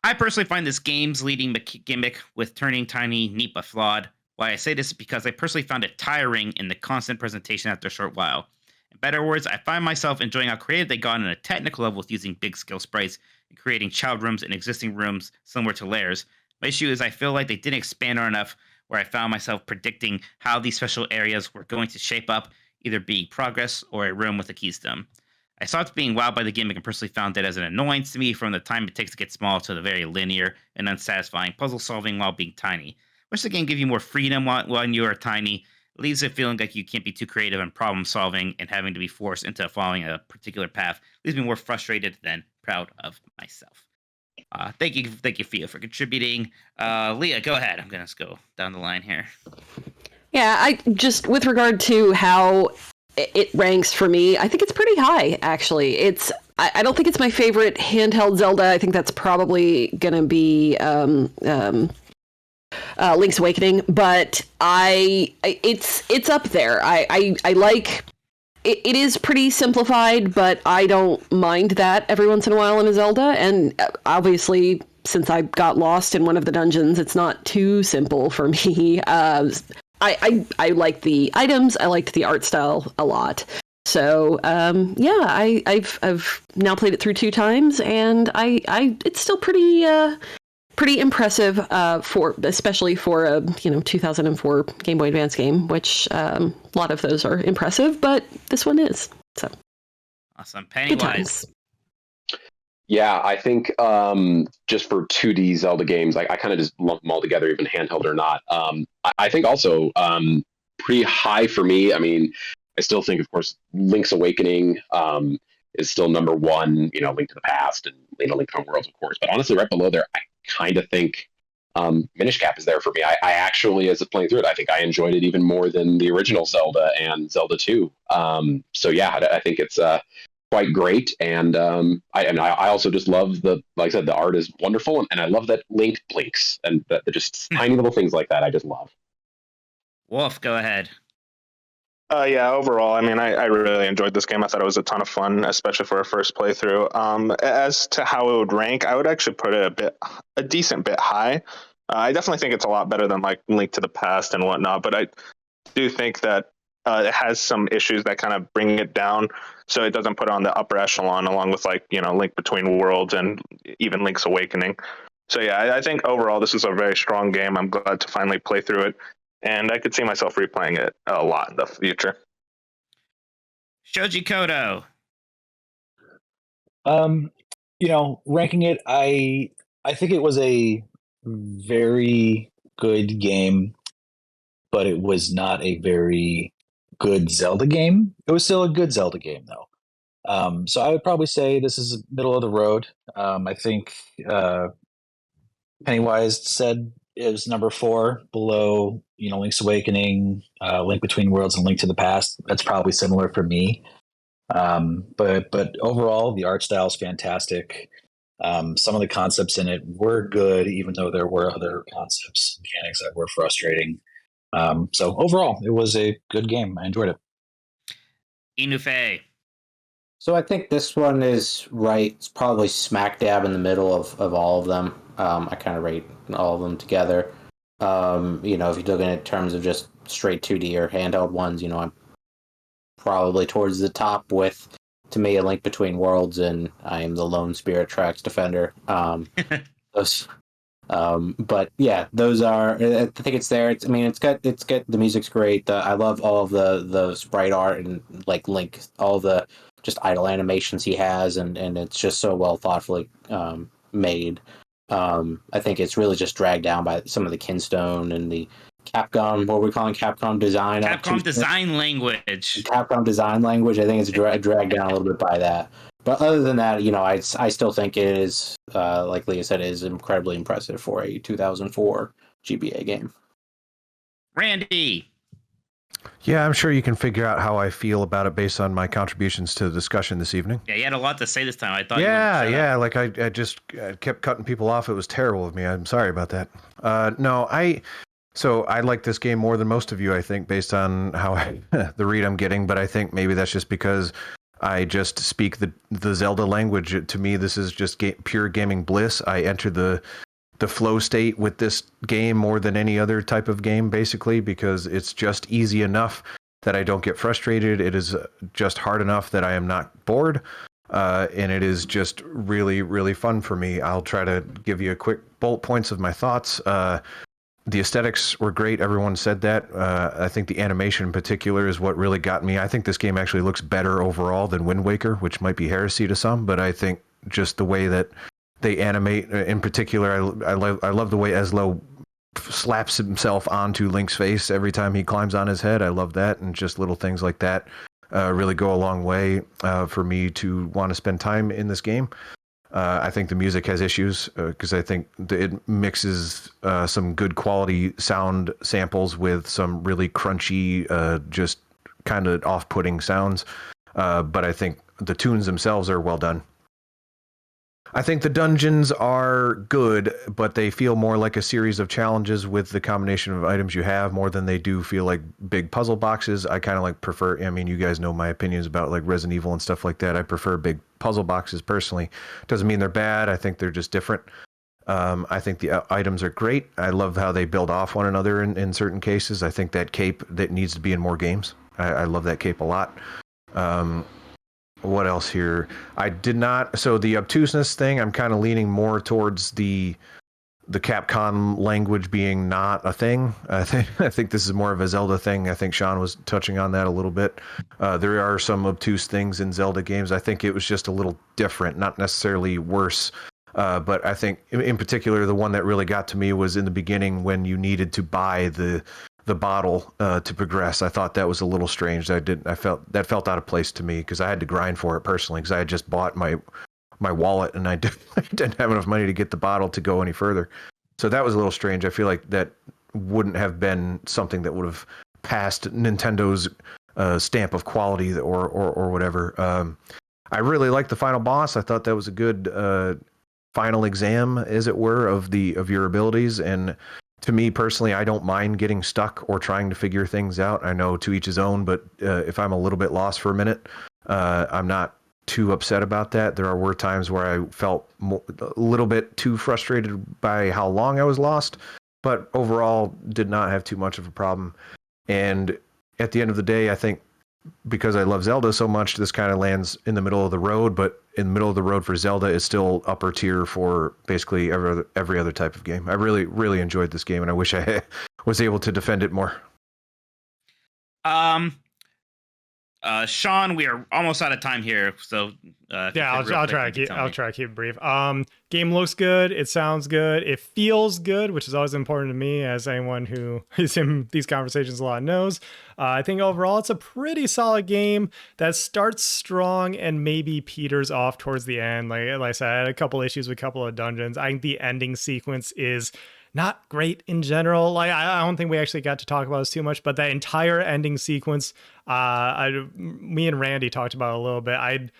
I personally find this game's leading gimmick with turning tiny neat but flawed. Why I say this is because I personally found it tiring in the constant presentation after a short while. In better words, I find myself enjoying how creative they got on a technical level with using big scale sprites and creating child rooms and existing rooms similar to layers. My issue is I feel like they didn't expand on enough where I found myself predicting how these special areas were going to shape up, either being progress or a room with a keystone. I stopped being wowed by the gimmick and personally found it as an annoyance to me from the time it takes to get small to the very linear and unsatisfying puzzle solving while being tiny. Wish the game give you more freedom when you are tiny. Leaves it feeling like you can't be too creative in problem solving and having to be forced into following a particular path. Leaves me more frustrated than proud of myself. Thank you, Fia, for contributing. Leah, go ahead. I'm gonna go down the line here. Yeah, I just with regard to how it ranks for me, I think it's pretty high. Actually, I don't think it's my favorite handheld Zelda. I think that's probably gonna be Link's Awakening, but it's up there. I like it. It is pretty simplified, but I don't mind that every once in a while in a Zelda. And obviously, since I got lost in one of the dungeons, it's not too simple for me. I like the items. I liked the art style a lot. So yeah, I've now played it through 2 times, and it's still pretty impressive especially for a 2004 Game Boy Advance game, which a lot of those are impressive, but this one is. So awesome. Pennywise. Yeah, I think just for 2D Zelda games, I kind of just lump them all together, even handheld or not. I think also pretty high for me. I mean, I still think, of course, Link's Awakening is still number 1. Link to the Past and Link Between Worlds, of course. But honestly, right below there, I kind of think Minish Cap is there for me. I actually, as playing through it, I think I enjoyed it even more than the original Zelda and Zelda 2. So yeah, I think it's quite great, and I also just love like I said, the art is wonderful, and I love that Link blinks, and the just tiny little things like that I just love. Wolf, go ahead. Yeah, overall, I mean, I really enjoyed this game. I thought it was a ton of fun, especially for a first playthrough. As to how it would rank, I would actually put it a decent bit high. I definitely think it's a lot better than like Link to the Past and whatnot, but I do think that it has some issues that kind of bring it down, so it doesn't put on the upper echelon along with like Link Between Worlds and even Link's Awakening. So yeah, I think overall this is a very strong game. I'm glad to finally play through it, and I could see myself replaying it a lot in the future. Shoji Kodo. Ranking it, I think it was a very good game, but it was not a very good Zelda game. It was still a good Zelda game, though. So I would probably say this is middle of the road. I think Pennywise said it was number 4 below, Link's Awakening, Link Between Worlds, and Link to the Past. That's probably similar for me. But overall, the art style is fantastic. Some of the concepts in it were good, even though there were other concepts, mechanics that were frustrating. So overall, it was a good game. I enjoyed it. Inufe. So I think this one is right. It's probably smack dab in the middle of all of them. I kind of rate all of them together. If you're looking at terms of just straight 2D or handheld ones, I'm probably towards the top with, to me, A Link Between Worlds, and I am the Lone Spirit Tracks defender. But yeah, those are. I think it's there. It's got the music's great. I love all of the sprite art and like Link, all the just idle animations he has, and it's just so well thoughtfully made. I think it's really just dragged down by some of the Kinstone and the Capcom, what we're calling Capcom design. Capcom design language. Capcom design language. I think it's dragged down a little bit by that. But other than that, I still think it is, like Leah said, it is incredibly impressive for a 2004 GBA game. Randy. Yeah, I'm sure you can figure out how I feel about it based on my contributions to the discussion this evening. Yeah, you had a lot to say this time. I thought. Yeah. Like I just kept cutting people off. It was terrible of me. I'm sorry about that. So I like this game more than most of you, I think, based on how the read I'm getting. But I think maybe that's just because I just speak the Zelda language. To me, this is just pure gaming bliss. I enter the flow state with this game more than any other type of game, basically, because it's just easy enough that I don't get frustrated. It is just hard enough that I am not bored. And it is just really, really fun for me. I'll try to give you a quick bullet points of my thoughts. The aesthetics were great. Everyone said that. I think the animation in particular is what really got me. I think this game actually looks better overall than Wind Waker, which might be heresy to some, but I think just the way that they animate, in particular, I love the way Eslo slaps himself onto Link's face every time he climbs on his head. I love that, and just little things like that really go a long way for me to want to spend time in this game. I think the music has issues because I think it mixes some good quality sound samples with some really crunchy, just kind of off-putting sounds. But I think the tunes themselves are well done. I think the dungeons are good, but they feel more like a series of challenges with the combination of items you have more than they do feel like big puzzle boxes. I kind of prefer, you guys know my opinions about like Resident Evil and stuff like that. I prefer big puzzle boxes personally. Doesn't mean they're bad. I think they're just different. I think the items are great. I love how they build off one another in certain cases. I think that cape that needs to be in more games. I love that cape a lot. What else here? I did not. So the obtuseness thing, I'm kind of leaning more towards the Capcom language being not a thing. I think this is more of a Zelda thing. I think Sean was touching on that a little bit. There are some obtuse things in Zelda games. I think it was just a little different, not necessarily worse. But I think in particular, the one that really got to me was in the beginning when you needed to buy the bottle to progress. I thought that was a little strange. I felt out of place to me because I had to grind for it personally because I had just bought my wallet and I didn't have enough money to get the bottle to go any further. So that was a little strange. I feel like that wouldn't have been something that would have passed Nintendo's stamp of quality or whatever. I really liked the final boss. I thought that was a good final exam, as it were, of your abilities. And to me personally, I don't mind getting stuck or trying to figure things out. I know to each his own, but if I'm a little bit lost for a minute, I'm not too upset about that. There were times where I felt a little bit too frustrated by how long I was lost. but overall did not have too much of a problem. And at the end of the day, I think because I love Zelda so much, this kind of lands in the middle of the road, but in the middle of the road for Zelda is still upper tier for basically every other type of game. I really, really enjoyed this game, and I wish I was able to defend it more. Sean, we are almost out of time here, so yeah, I'll try to keep it brief. Game looks good, it sounds good, it feels good, which is always important to me, as anyone who is in these conversations a lot knows. I think overall it's a pretty solid game that starts strong and maybe peters off towards the end. Like I said, I had a couple issues with a couple of dungeons. I think the ending sequence is not great in general. Like I don't think we actually got to talk about this too much, but that entire ending sequence, me and Randy talked about it a little bit. I'd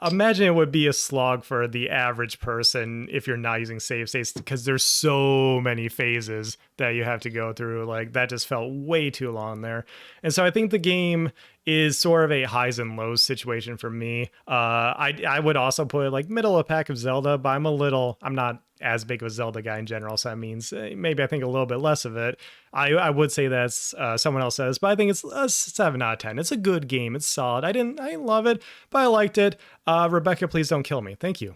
imagine it would be a slog for the average person if you're not using save states, because there's so many phases that you have to go through. Like that just felt way too long there. And so I think the game is sort of a highs and lows situation for me. I would also put it like middle of the pack of Zelda, but I'm not as big of a Zelda guy in general, so that means maybe I think a little bit less of it. I would say that's someone else says, but I think it's a 7 out of 10. It's a good game. It's solid. I didn't love it, but I liked it. Rebecca, please don't kill me. Thank you.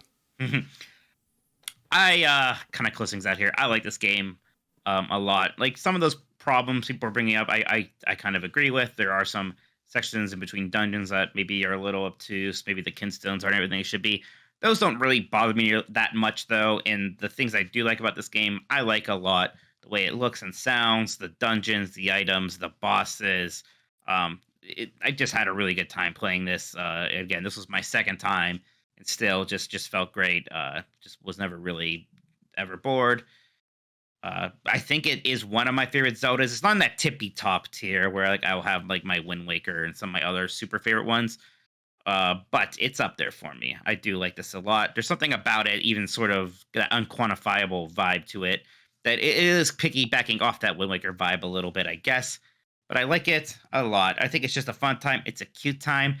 I kind of close things out here. I like this game a lot. Like some of those problems people are bringing up, I kind of agree with. There are some sections in between dungeons that maybe are a little obtuse. Maybe the Kinstones aren't everything they should be. Those don't really bother me that much, though. And the things I do like about this game, I like a lot. The way it looks and sounds, the dungeons, the items, the bosses. I just had a really good time playing this. Again, this was my second time, and still just felt great. Just was never really ever bored. I think it is one of my favorite Zeldas. It's not in that tippy top tier where like I'll have like my Wind Waker and some of my other super favorite ones. But it's up there for me. I do like this a lot. There's something about it, even sort of that unquantifiable vibe to it, that it is piggybacking off that Wind Waker vibe a little bit, I guess. But I like it a lot. I think it's just a fun time. It's a cute time.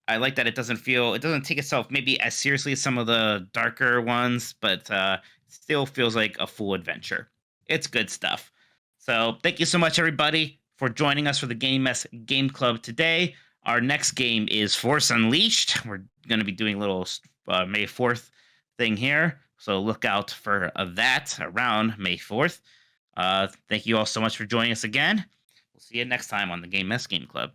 I like that it doesn't take itself maybe as seriously as some of the darker ones, but still feels like a full adventure. It's good stuff. So thank you so much, everybody, for joining us for the Game Mess Game Club today. Our next game is Force Unleashed. We're going to be doing a little May 4th thing here, so look out for that around May 4th. Thank you all so much for joining us again. We'll see you next time on the Game Mess Game Club.